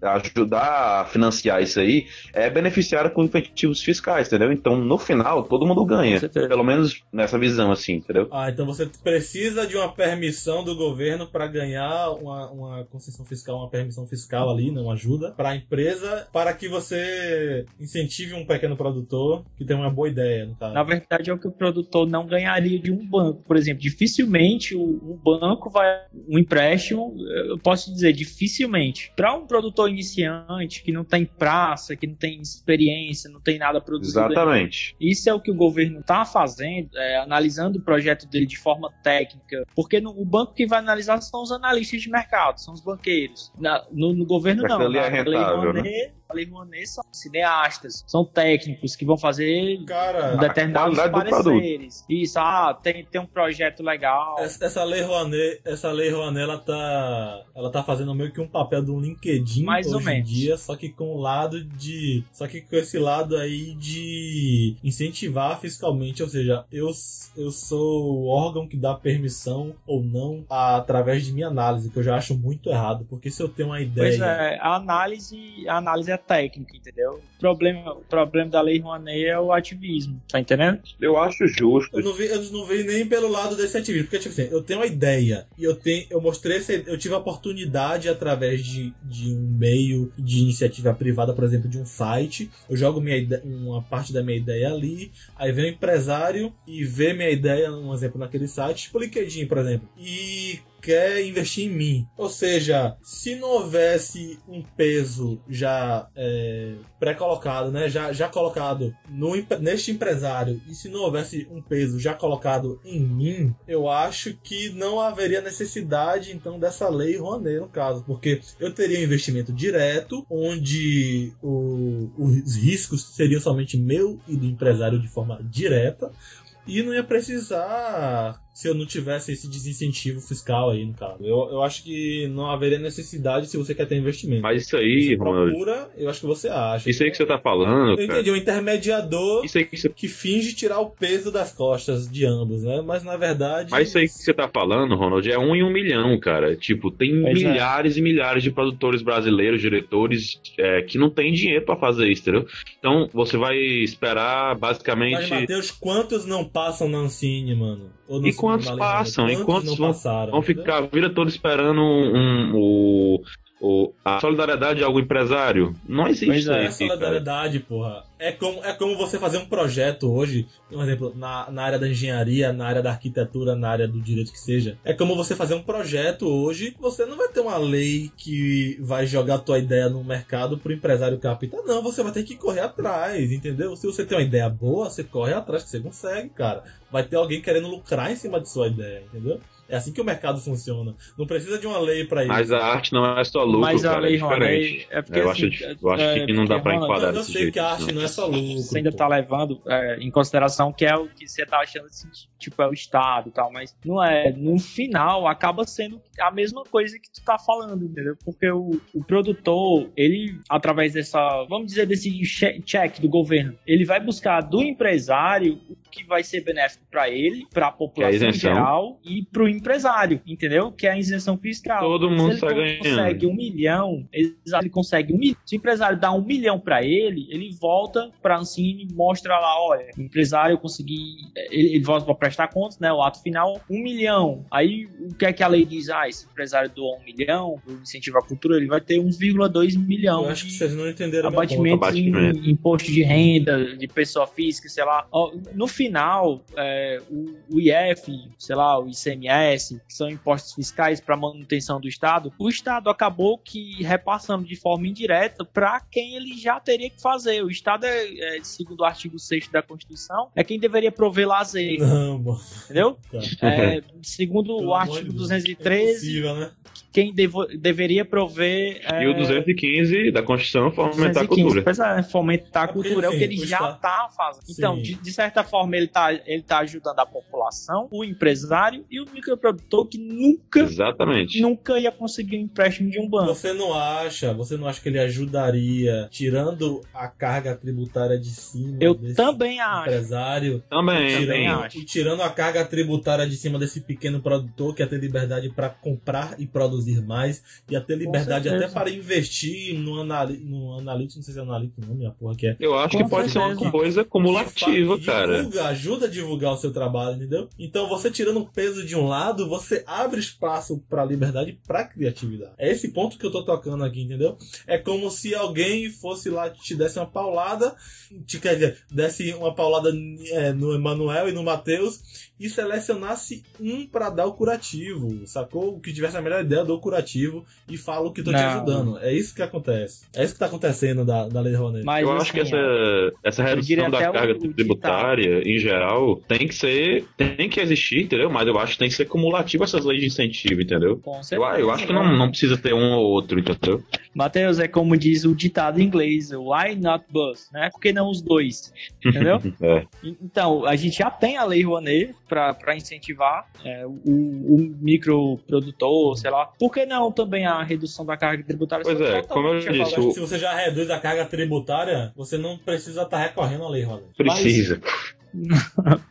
ajudar a financiar isso aí é beneficiada com incentivos fiscais, entendeu? Então, no final, todo mundo ganha. Pelo menos nessa visão, assim, entendeu? Então você precisa de uma permissão do governo para ganhar uma concessão fiscal, uma permissão fiscal ali, né, uma ajuda para a empresa, para que você incentive um pequeno produtor que tem uma boa ideia, no caso. Na verdade, é o que o produtor não ganharia de um banco. Por exemplo, dificilmente um banco vai... Um empréstimo, eu posso dizer, dificilmente. Para um produtor iniciante, que não tem praça, que não tem experiência, não tem nada produzido. Exatamente. Isso é o que o governo está fazendo, analisando o projeto dele de forma técnica. Porque o banco que vai analisar são os analistas de mercado, são os banqueiros. No governo, não. Ali é rentável, A Lei Rouanet são cineastas, são técnicos que vão fazer determinados pareceres. Isso, tem um projeto legal. Essa Lei Rouanet, ela tá fazendo meio que um papel do LinkedIn mais hoje em dia, só que com esse lado aí de incentivar fiscalmente, ou seja, eu sou o órgão que dá permissão ou não através de minha análise, que eu já acho muito errado, porque se eu tenho uma ideia... Pois é, a análise é técnica, entendeu? O problema da Lei Rouanet é o ativismo, tá entendendo? Eu acho justo. Eu não vi nem pelo lado desse ativismo, porque tipo assim, eu tenho uma ideia e eu tive a oportunidade através de um meio de iniciativa privada, por exemplo, de um site, eu jogo uma parte da minha ideia ali, aí vem o empresário e vê minha ideia, um exemplo, naquele site, tipo o LinkedIn, por exemplo, e quer investir em mim. Ou seja, se não houvesse um peso já pré-colocado, né, já colocado neste empresário, e se não houvesse um peso já colocado em mim, eu acho que não haveria necessidade, então, dessa Lei Rouanet, no caso, porque eu teria um investimento direto, onde os riscos seriam somente meu e do empresário de forma direta, e não ia precisar, se eu não tivesse esse desincentivo fiscal aí, no caso. Eu acho que não haveria necessidade se você quer ter investimento. Mas isso aí, Ronald... eu acho que você acha. Isso aí que você tá falando, eu entendi, um intermediador isso aí que finge tirar o peso das costas de ambos, né? Mas, na verdade... Mas isso aí que você tá falando, Ronald, é 1 em 1 milhão, cara. Tipo, tem milhares e milhares de produtores brasileiros, diretores, que não tem dinheiro pra fazer isso, entendeu? Então, você vai esperar, basicamente... Mas, Matheus, quantos não passam na Ancine, mano? E quantos passam? E quantos vão ficar a vida toda esperando a solidariedade de algum empresário? Não existe isso aí. Não é solidariedade, porra. É como você fazer um projeto hoje, por exemplo, na área da engenharia, na área da arquitetura, na área do direito que seja. É como você fazer um projeto hoje, você não vai ter uma lei que vai jogar a tua ideia no mercado pro empresário captar. Não, você vai ter que correr atrás, entendeu? Se você tem uma ideia boa, você corre atrás que você consegue, cara. vai ter alguém querendo lucrar em cima de sua ideia, entendeu? É assim que o mercado funciona. Não precisa de uma lei pra isso. Mas a arte não é só lucro, Mas a cara, lei é diferente. É porque, eu assim, acho que não dá pra enquadrar Eu desse sei jeito. que a arte não é só lucro. Você ainda pô. tá levando em consideração que é o que você tá achando assim, tipo, é o Estado e tal, mas não é. No final, acaba sendo a mesma coisa que tu tá falando, entendeu? Porque o produtor, ele, através dessa, vamos dizer, desse check do governo, ele vai buscar do empresário o que vai ser benéfico pra ele, pra população em geral e pro empresário, entendeu? Que é a isenção fiscal. Todo mundo Se sai ele ganhando. consegue 1 milhão, ele consegue 1 milhão. Se o empresário dá 1 milhão pra ele volta pra Ancine e mostra lá, olha, o empresário conseguir, ele volta pra prestar contas, né, o ato final, 1 milhão. Aí, o que é que a lei diz? Esse empresário doa 1 milhão, do incentivo à cultura, ele vai ter 1,2 milhão. Eu acho que vocês não entenderam abatimento em imposto de renda, de pessoa física, sei lá. No final, o IF, sei lá, o ICMS, que são impostos fiscais para manutenção do Estado, o Estado acabou que repassando de forma indireta para quem ele já teria que fazer. O Estado, segundo o artigo 6º da Constituição, é quem deveria prover lazer. Não, mano. Entendeu? Tá. Segundo Pelo o amor artigo de Deus. 213, É impossível, né? quem deveria prover... E o 215 da Constituição fomentar a 215, cultura. pois é, fomentar a É porque, cultura, é o que ele enfim, o já Estado- tá fazendo. Então, Sim. de certa forma, ele tá ajudando a população, o empresário e o microprodutor que Exatamente. nunca ia conseguir um empréstimo de um banco. Você não acha que ele ajudaria tirando a carga tributária de cima Eu desse também acho. empresário? Também acho. E tirando a carga tributária de cima desse pequeno produtor que ia ter liberdade para comprar e produzir mais, ia ter liberdade até certeza. para investir no analítico, não sei se é analítico o nome, a porra que é. Eu acho Com que pode ser uma certeza. coisa cumulativa, Que cara. ajuda a divulgar o seu trabalho, entendeu? Então você tirando o peso de um lado, você abre espaço para liberdade e para criatividade. É esse ponto que eu tô tocando aqui, entendeu? É como se alguém fosse lá te desse uma paulada, quer dizer, desse uma paulada no Emanuel e no Mateus e selecionasse um para dar o curativo, sacou? O que tivesse a melhor ideia, dou o curativo e falo que tô te Não. ajudando. É isso que acontece. É isso que tá acontecendo da Lei Rouanet. Mas, Eu assim, acho que essa diria redução da até carga o tributária, em geral, tem que existir, entendeu? Mas eu acho que tem que ser cumulativo essas leis de incentivo, entendeu? com Eu certeza. acho que não precisa ter um ou outro, entendeu? Matheus, é como diz o ditado em inglês, why not both, né? Por que não os dois? Entendeu? É. Então, a gente já tem a Lei Rouanet para incentivar o microprodutor, sei lá. Por que não também a redução da carga tributária? Pois é, como eu Totalmente a disse, Eu favor. acho que se você já reduz a carga tributária, você não precisa estar recorrendo à Lei Rouanet. Precisa.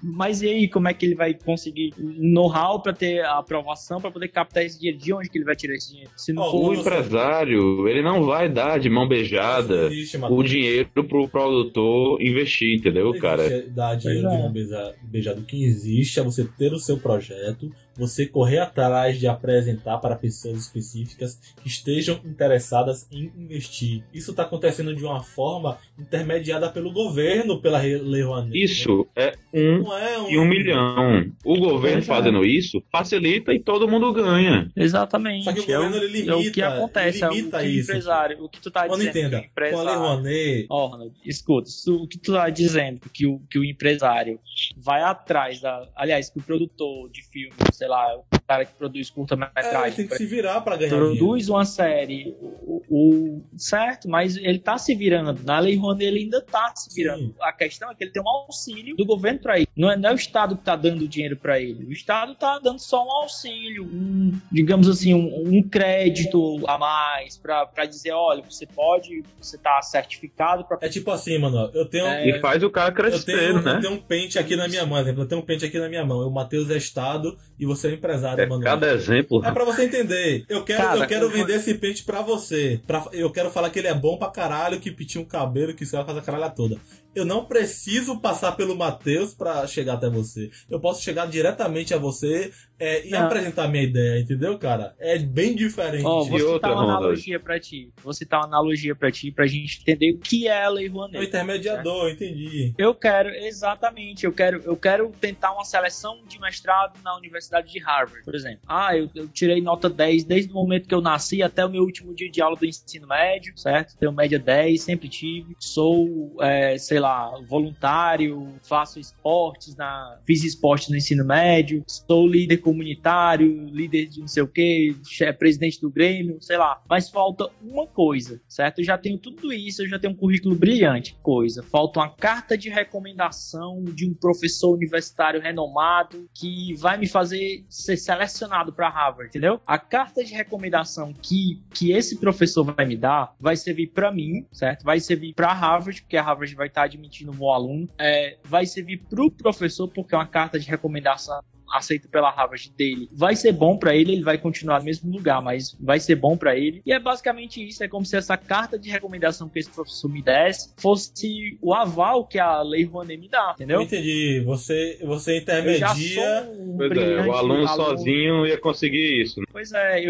Mas e aí, como é que ele vai conseguir know-how para ter a aprovação, para poder captar esse dinheiro? De onde que ele vai tirar esse dinheiro? Se não Ó, for O empresário, ele não vai dar de mão beijada Existe, o Matheus. dinheiro pro produtor investir, entendeu, Não cara? existe dar dinheiro Pois de é. mão beijada. O que existe é você ter o seu projeto, você correr atrás de apresentar para pessoas específicas que estejam interessadas em investir. Isso está acontecendo de uma forma intermediada pelo governo, pela Lei Rouanet. Isso é 1 Não é em 1 milhão. O governo Pois é. fazendo isso facilita e todo mundo ganha. Exatamente. Só que o governo, ele limita, é o que acontece, ele limita é o que o isso. empresário, o que tu tá Quando dizendo. entenda, que o empresário, com a Lei Rouanet, Ronald, escuta, o que tu tá dizendo que o empresário vai atrás aliás, que o produtor de filme, sei lá, o cara que produz ele curta-metragem, tem que se virar para ganhar dinheiro. produz uma série, certo, mas ele tá se virando. Na Lei Rouanet ele ainda tá se virando. Sim. A questão é que ele tem um auxílio do governo para ele. Não é o Estado que tá dando dinheiro para ele. O Estado tá dando só um auxílio, digamos assim, um crédito a mais para dizer, olha, você tá certificado para... É tipo assim, mano, eu tenho... E faz o cara Eu crescer, né? tenho um pente aqui na minha mão, exemplo. Eu tenho um pente aqui na minha mão. O Matheus é Estado e você é empresário, mano. Cada exemplo. É pra você entender. Eu quero Cara, vender esse pente pra você. Eu quero falar que ele é bom pra caralho, que pintinha um cabelo, que você vai fazer a caralha toda. Eu não preciso passar pelo Matheus pra chegar até você. Eu posso chegar diretamente a você e Não. apresentar minha ideia, entendeu, cara? É bem diferente. Ó, vou citar outra, uma Ronald? analogia pra ti. Vou citar uma analogia pra ti, pra gente entender o que é a Lei É o Rouanet. intermediador, entendi. Eu quero tentar uma seleção de mestrado na Universidade de Harvard. por exemplo. Eu tirei nota 10 desde o momento que eu nasci até o meu último dia de aula do ensino médio, certo? Tenho média 10, sempre tive. Sou, voluntário, fiz esportes no ensino médio, sou líder comunitário, líder de não sei o que, presidente do Grêmio, sei lá. Mas falta uma coisa, certo? Eu já tenho tudo isso, eu já tenho um currículo brilhante. Falta uma carta de recomendação de um professor universitário renomado que vai me fazer ser selecionado para Harvard, entendeu? A carta de recomendação que esse professor vai me dar vai servir para mim, certo? Vai servir para Harvard, porque a Harvard vai estar admitindo um bom aluno. Vai servir para o professor, porque é uma carta de recomendação aceito pela Harvard dele, vai ser bom pra ele vai continuar no mesmo lugar, mas vai ser bom pra ele, e é basicamente isso, é como se essa carta de recomendação que esse professor me desse fosse o aval que a Lei Rouanet me dá, entendeu? Eu entendi, você intermedia... O aluno sozinho ia conseguir isso. Pois é,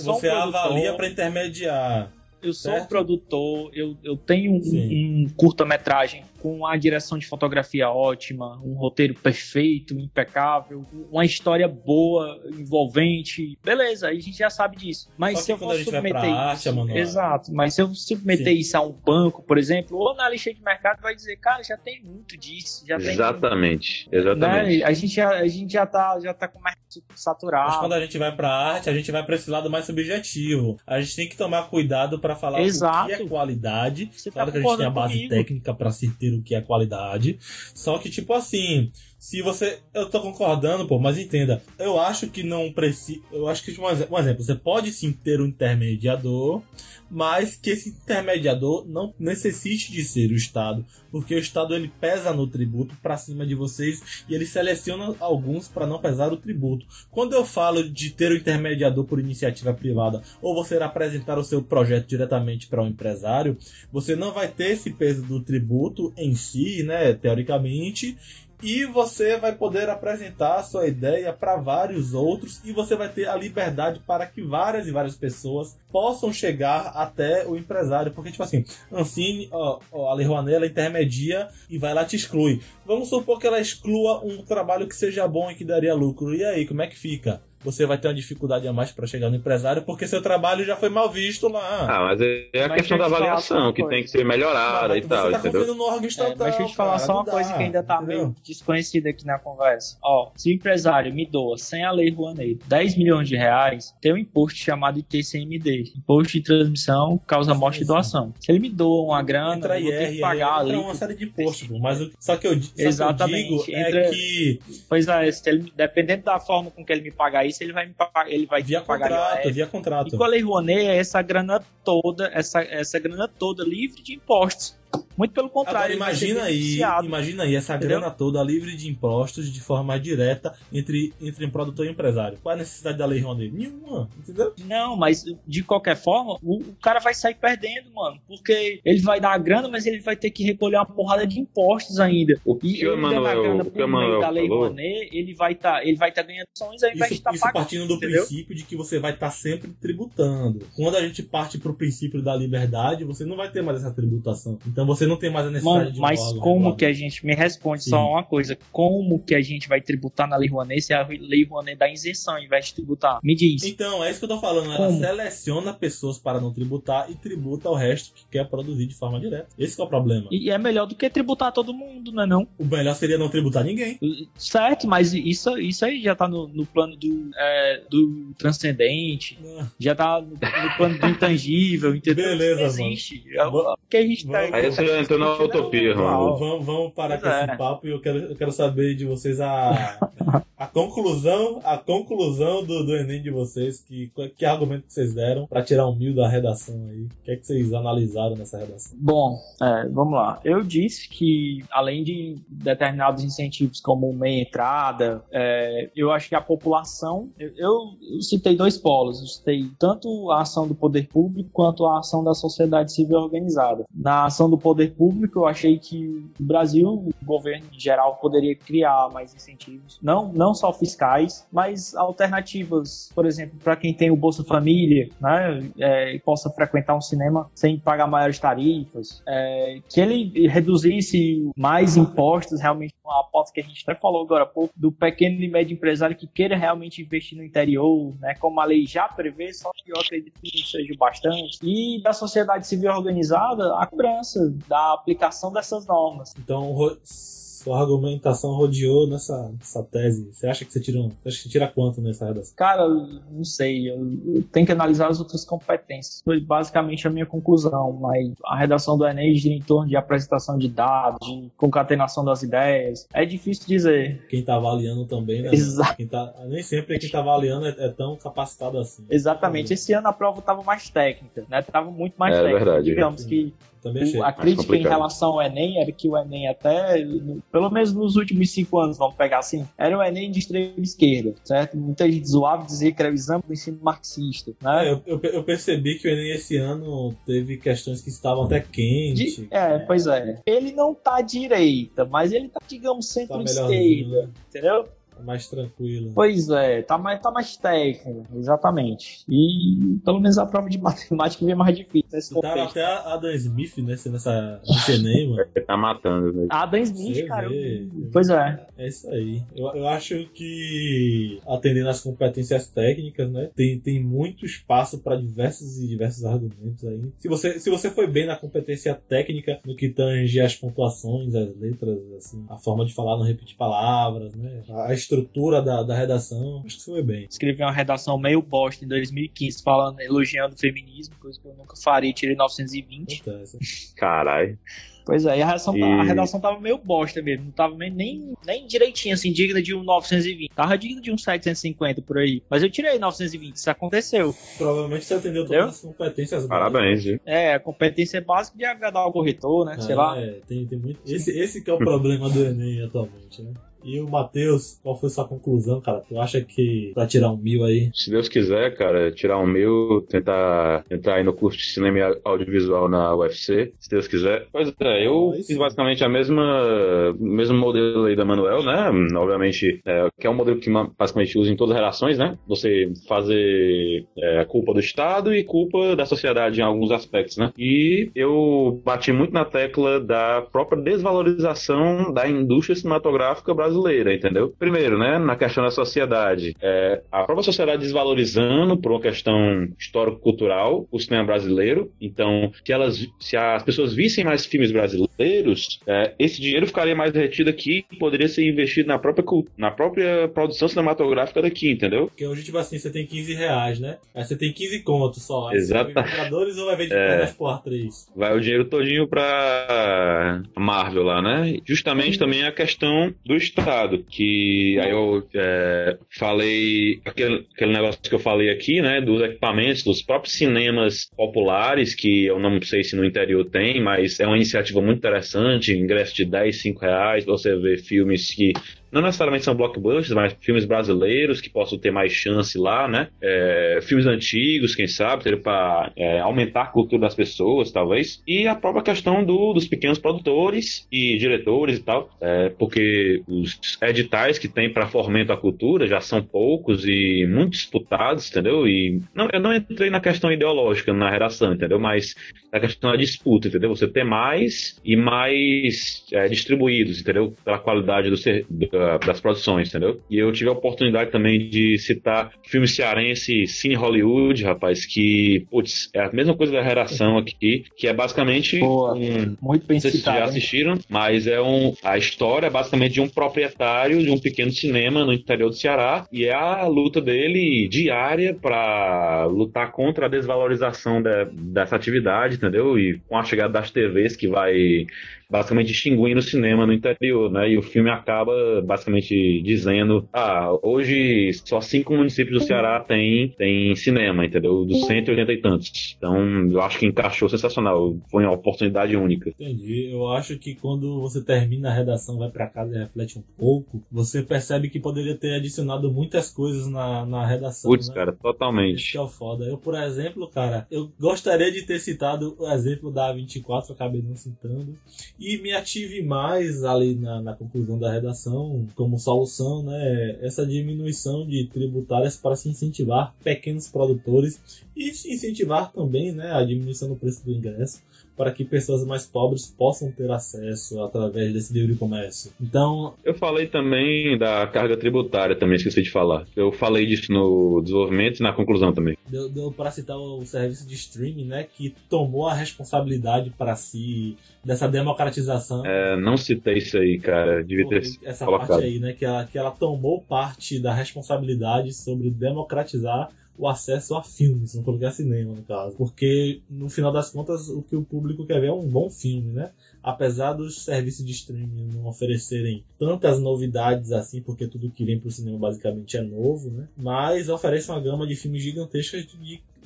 Você avalia pra intermediar. Eu sou um produtor, eu tenho um curta-metragem com a direção de fotografia ótima, um roteiro perfeito, impecável, uma história boa, envolvente, beleza, a gente já sabe disso. Mas se eu for submeter isso, exato, mas se eu submeter isso a um banco, por exemplo, ou na lista de mercado, vai dizer, cara, já tem muito disso, já tem exatamente. Né? A gente já tá com o mercado saturado. Mas quando a gente vai pra arte, a gente vai pra esse lado mais subjetivo. A gente tem que tomar cuidado pra falar o que é qualidade. Claro que a gente tem a base técnica pra se ter o que é qualidade. Só que, tipo assim, se você... Eu tô concordando, pô, mas entenda. Eu acho que não precisa... Eu acho que, um exemplo, você pode sim ter um intermediador, mas que esse intermediador não necessite de ser o Estado, porque o Estado ele pesa no tributo pra cima de vocês e ele seleciona alguns para não pesar o tributo. Quando eu falo de ter o intermediador por iniciativa privada ou você apresentar o seu projeto diretamente para um empresário, você não vai ter esse peso do tributo em si, né, teoricamente, e você vai poder apresentar a sua ideia para vários outros e você vai ter a liberdade para que várias e várias pessoas possam chegar até o empresário, porque tipo assim, Ancine, a Lei Rouanet, ela intermedia e vai lá te exclui. Vamos supor que ela exclua um trabalho que seja bom e que daria lucro, e aí, como é que fica? Você vai ter uma dificuldade a mais para chegar no empresário porque seu trabalho já foi mal visto lá. Mas é a questão da avaliação que tem que ser melhorada e tal, entendeu? No órgão estatal, mas deixa eu te falar só uma coisa que ainda tá meio desconhecida aqui na conversa. Se o empresário me doa, sem a Lei Rouanet, 10 milhões de reais, tem um imposto chamado ITCMD, Imposto de Transmissão, Causa, Morte e Doação. Se ele me doa uma grana, eu vou ter que pagar ali. Uma série de impostos, mas só que eu digo é que... Pois é, dependendo da forma com que ele me pagar isso, ele vai me pagar, ele vai via contrato. E com a Lei Rouanet é essa grana toda livre de impostos. Muito pelo contrário. Agora, imagina aí essa grana toda livre de impostos de forma direta entre um produtor e um empresário. Qual é a necessidade da Lei Rouanet? Nenhuma, entendeu? Não, mas de qualquer forma, o cara vai sair perdendo, mano. Porque ele vai dar a grana, mas ele vai ter que recolher uma porrada de impostos ainda. E ele dando a grana por meio da Lei Rouanet, ele vai tá ganhando ações ao invés de estar pagando. Partindo do princípio de que você vai estar sempre tributando. Quando a gente parte pro princípio da liberdade, você não vai ter mais essa tributação. Então você não tem mais a necessidade de um mas como que a gente... Me responde só uma coisa. Como que a gente vai tributar na Lei Rouanet se a Lei Rouanet dá isenção ao invés de tributar? Me diz. Então, é isso que eu tô falando. Ela seleciona pessoas para não tributar e tributa o resto que quer produzir de forma direta. Esse que é o problema. E é melhor do que tributar todo mundo, não é não? O melhor seria não tributar ninguém. Certo, mas isso aí já tá no plano do transcendente. Já tá no plano do intangível, entendeu? Beleza, não existe. O que a gente tá... Aí você já entrou na utopia, Ronaldo. Vamos parar com esse papo e eu quero saber de vocês a conclusão do Enem de vocês. Que argumento que vocês deram pra tirar 1.000 da redação aí? O que é que vocês analisaram nessa redação? Bom, vamos lá. Eu disse que, além de determinados incentivos como meia entrada, eu acho que a população... Eu citei 2 polos. Eu citei tanto a ação do poder público quanto a ação da sociedade civil organizada. Na ação do poder público, eu achei que o Brasil, o governo em geral, poderia criar mais incentivos. Não não só fiscais, mas alternativas, por exemplo, para quem tem o Bolsa Família, né, e possa frequentar um cinema sem pagar maiores tarifas, que ele reduzisse mais impostos, realmente uma pauta que a gente até falou agora há pouco, do pequeno e médio empresário que queira realmente investir no interior, né, como a lei já prevê, só que eu acredito que não seja bastante, e da sociedade civil organizada, a cobrança da aplicação dessas normas. Então, sua argumentação rodeou nessa tese. Você acha que você tira quanto nessa redação? Cara, não sei. Eu tenho que analisar as outras competências. Foi basicamente a minha conclusão. Mas a redação do Enem gira em torno de apresentação de dados, de concatenação das ideias. É difícil dizer. Quem tá avaliando também, né? Exato. Nem sempre quem tá avaliando é tão capacitado assim. Exatamente. Esse ano a prova estava mais técnica, né? Tava muito mais técnica. É verdade. Digamos que a crítica em relação ao Enem era que o Enem até, pelo menos nos últimos 5 anos, vamos pegar assim, era o Enem de extrema esquerda, certo? Muita gente zoava e dizia que era o exame do ensino marxista, né? Eu percebi que o Enem esse ano teve questões que estavam até quentes. Pois é. Ele não tá à direita, mas ele tá, digamos, centro-esquerda, né? Entendeu? Mais tranquilo. Pois é, tá mais técnico, exatamente. E pelo menos a prova de matemática veio mais difícil nesse contexto. Até a Adam Smith, né, nesse Enem, mano. Ele tá matando, velho. A Adam Smith, Você cara. vê. Pois é. É isso aí. Eu acho que, atendendo às competências técnicas, né, tem muito espaço para diversos argumentos aí. Se você foi bem na competência técnica, no que tange as pontuações, as letras, assim, a forma de falar, não repetir palavras, né, a estrutura da redação, acho que você foi bem. Escrevi uma redação meio bosta em 2015, elogiando o feminismo, coisa que eu nunca faria, tirei 920. Caralho. Pois é, e a redação tava meio bosta mesmo, não tava nem direitinho, assim, digna de um 920. Tava digna de um 750 por aí. Mas eu tirei 920, isso aconteceu. Provavelmente você atendeu todas as competências básicas. Parabéns, viu? A competência básica de agradar o corretor, né? Sei lá. Tem muito. Esse que é o problema do Enem atualmente, né? E o Matheus, qual foi sua conclusão, cara? Tu acha que pra tirar 1.000 aí? Se Deus quiser, cara, tirar 1.000, tentar entrar aí no curso de cinema e audiovisual na UFC, se Deus quiser. Pois é, eu fiz basicamente o mesmo modelo aí da Manuel, né? Obviamente, que é um modelo que basicamente usa em todas as relações, né? Você fazer culpa do Estado e culpa da sociedade em alguns aspectos, né? E eu bati muito na tecla da própria desvalorização da indústria cinematográfica brasileira, entendeu? Primeiro, né, na questão da sociedade, a própria sociedade desvalorizando por uma questão histórico-cultural o cinema brasileiro. Então, se as pessoas vissem mais filmes brasileiros, esse dinheiro ficaria mais retido aqui e poderia ser investido na própria produção cinematográfica daqui, entendeu? Porque hoje, tipo assim, você tem R$15, né? Aí você tem 15 contos só. Exato. Vai ver Vingadores ou vai ver de pernas por 3? Vai o dinheiro todinho pra Marvel lá, né? Justamente também a questão do Estado, que aí eu falei aquele negócio que eu falei aqui, né, dos equipamentos, dos próprios cinemas populares, que eu não sei se no interior tem, mas é uma iniciativa muito interessante, ingresso de R$10, R$5, você vê filmes que não necessariamente são blockbusters, mas filmes brasileiros que possam ter mais chance lá, né? Filmes antigos, quem sabe, para aumentar a cultura das pessoas, talvez. E a própria questão dos pequenos produtores e diretores e tal, porque os editais que tem para fomento à cultura já são poucos e muito disputados, entendeu? E eu não entrei na questão ideológica na redação, entendeu? Mas na questão da disputa, entendeu? Você ter mais e mais distribuídos, entendeu? Pela qualidade das produções, entendeu? E eu tive a oportunidade também de citar filme cearense Cine Hollywood, rapaz, que, putz, é a mesma coisa da redação aqui, que é basicamente muito bem não sei se citado, já assistiram, mas a história é basicamente de um proprietário de um pequeno cinema no interior do Ceará, e é a luta dele diária para lutar contra a desvalorização dessa atividade, entendeu? E com a chegada das TVs que vai basicamente extinguindo o cinema no interior, né? E o filme acaba basicamente dizendo: hoje só 5 municípios do Ceará tem cinema, entendeu? Dos 180 e tantos. Então, eu acho que encaixou sensacional. Foi uma oportunidade única. Entendi. Eu acho que quando você termina a redação, vai pra casa e reflete um pouco, você percebe que poderia ter adicionado muitas coisas na redação. Putz, né? cara, totalmente. Isso que é o foda. Eu, por exemplo, cara, eu gostaria de ter citado o exemplo da A24, eu acabei não citando. E me ative mais ali na conclusão da redação, como solução, né, essa diminuição de tributárias para se incentivar pequenos produtores e se incentivar também, né, a diminuição do preço do ingresso, para que pessoas mais pobres possam ter acesso através desse livre comércio. Então, eu falei também da carga tributária, também esqueci de falar. Eu falei disso no desenvolvimento e na conclusão também. Deu para citar o serviço de streaming, né, que tomou a responsabilidade para si dessa democratização. Não citei isso aí, cara. Devia ter essa colocado. parte aí, né, que ela tomou parte da responsabilidade sobre democratizar o acesso a filmes, não colocar cinema no caso. Porque, no final das contas, o que o público quer ver é um bom filme, né? Apesar dos serviços de streaming não oferecerem tantas novidades assim, porque tudo que vem pro cinema basicamente é novo, né? Mas oferece uma gama de filmes gigantescas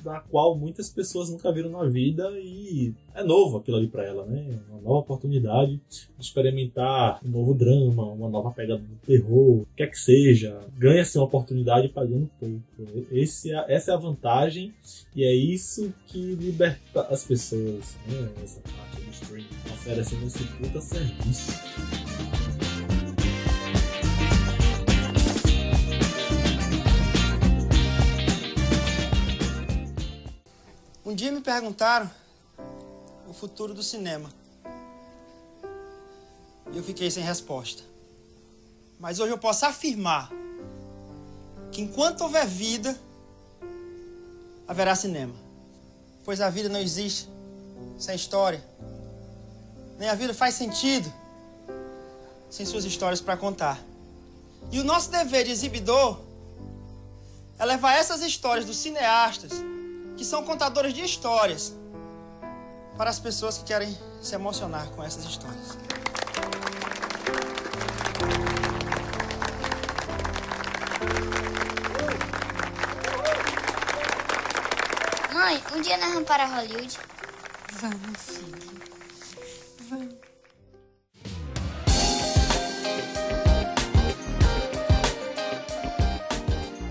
da qual muitas pessoas nunca viram na vida e é novo aquilo ali pra ela, né? Uma nova oportunidade de experimentar um novo drama, uma nova pegada do terror, quer que seja. Ganha-se uma oportunidade pagando pouco. Essa é a vantagem e é isso que liberta as pessoas, né? Essa parte do streaming, oferecendo esse puta serviço. Um dia me perguntaram o futuro do cinema. E eu fiquei sem resposta. Mas hoje eu posso afirmar que enquanto houver vida, haverá cinema. Pois a vida não existe sem história. Nem a vida faz sentido sem suas histórias para contar. E o nosso dever de exibidor é levar essas histórias dos cineastas, que são contadores de histórias, para as pessoas que querem se emocionar com essas histórias. Mãe, um dia nós vamos para Hollywood. Vamos, filho. Vamos.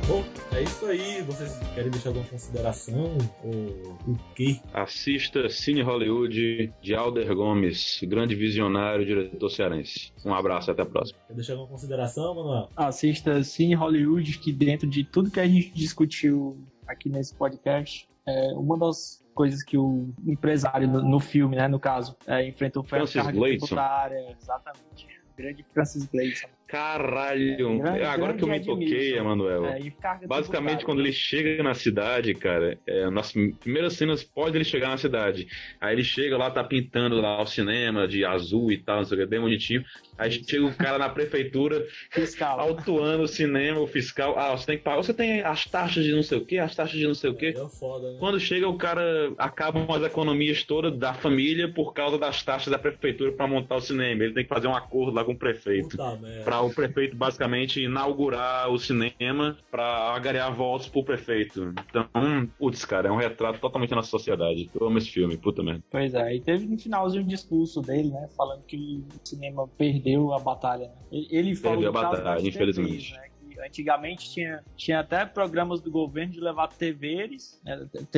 Bom, é isso aí. Vocês querem deixar alguma consideração? Ou o quê? Assista Cine Hollywood de Alder Gomes, grande visionário, diretor cearense. Um abraço, até a próxima. Quer deixar alguma consideração, Manuel? Assista Cine Hollywood, que dentro de tudo que a gente discutiu aqui nesse podcast, uma das coisas que o empresário no filme, né, no caso, enfrentou foi a carga tributária. Exatamente. Grande Francis Gleison. Caralho, agora que eu me toquei, Emanuel. Basicamente, quando ele chega na cidade, cara, nas primeiras cenas pode ele chegar na cidade. Aí ele chega lá, tá pintando lá o cinema de azul e tal, não sei o que, bem bonitinho. Aí chega o cara na prefeitura, fiscal, autuando o cinema, o fiscal. Você tem que pagar, você tem as taxas de não sei o que, as taxas de não sei o que. É foda, né? Quando chega, o cara acaba com as economias todas da família por causa das taxas da prefeitura pra montar o cinema. Ele tem que fazer um acordo lá com o prefeito. Pra o prefeito basicamente inaugurar o cinema pra agregar votos pro prefeito. Então, putz, cara, é um retrato totalmente da nossa sociedade. Eu amo esse filme, puta merda. Pois é, e teve no finalzinho um discurso dele, né, falando que o cinema perdeu a batalha, né? Ele falou perdeu a batalha, infelizmente. TVs, né, que antigamente tinha até programas do governo de levar TVs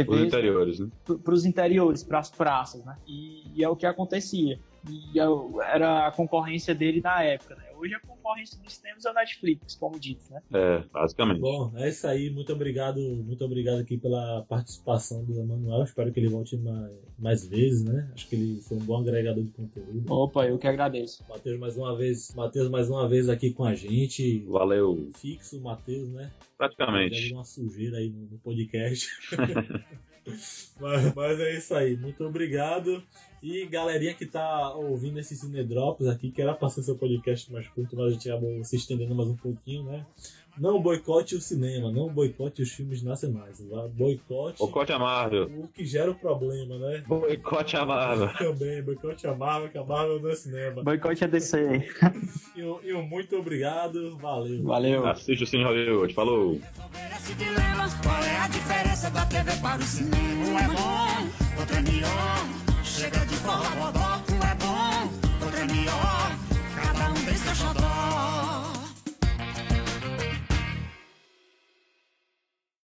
os interiores, né? Para os interiores, para as praças, né? E é o que acontecia. E era a concorrência dele na época, né? Hoje a concorrência dos cinemas é o Netflix, como dito, né? Basicamente. Bom, é isso aí. Muito obrigado aqui pela participação do Emanuel. Espero que ele volte mais vezes, né? Acho que ele foi um bom agregador de conteúdo. Opa, eu que agradeço. Matheus mais uma vez aqui com a gente. Valeu. Fixo, Matheus, né? Praticamente. Deve uma sujeira aí no podcast. mas é isso aí. Muito obrigado. E galerinha que tá ouvindo esse Cine Drops aqui, que era pra ser seu podcast mais curto, mas a gente acabou se estendendo mais um pouquinho, né? Não boicote o cinema, não boicote os filmes nacionais. Boicote a Marvel. O que gera o problema, né? Boicote a Marvel. Também, boicote a Marvel, que a Marvel não é cinema. Boicote a DC. E muito obrigado, valeu. Valeu. Assiste o Cine Hollywood, falou. Esse dilema, qual é a diferença da TV para o cinema? Um é bom, outro é melhor. Chega de forró,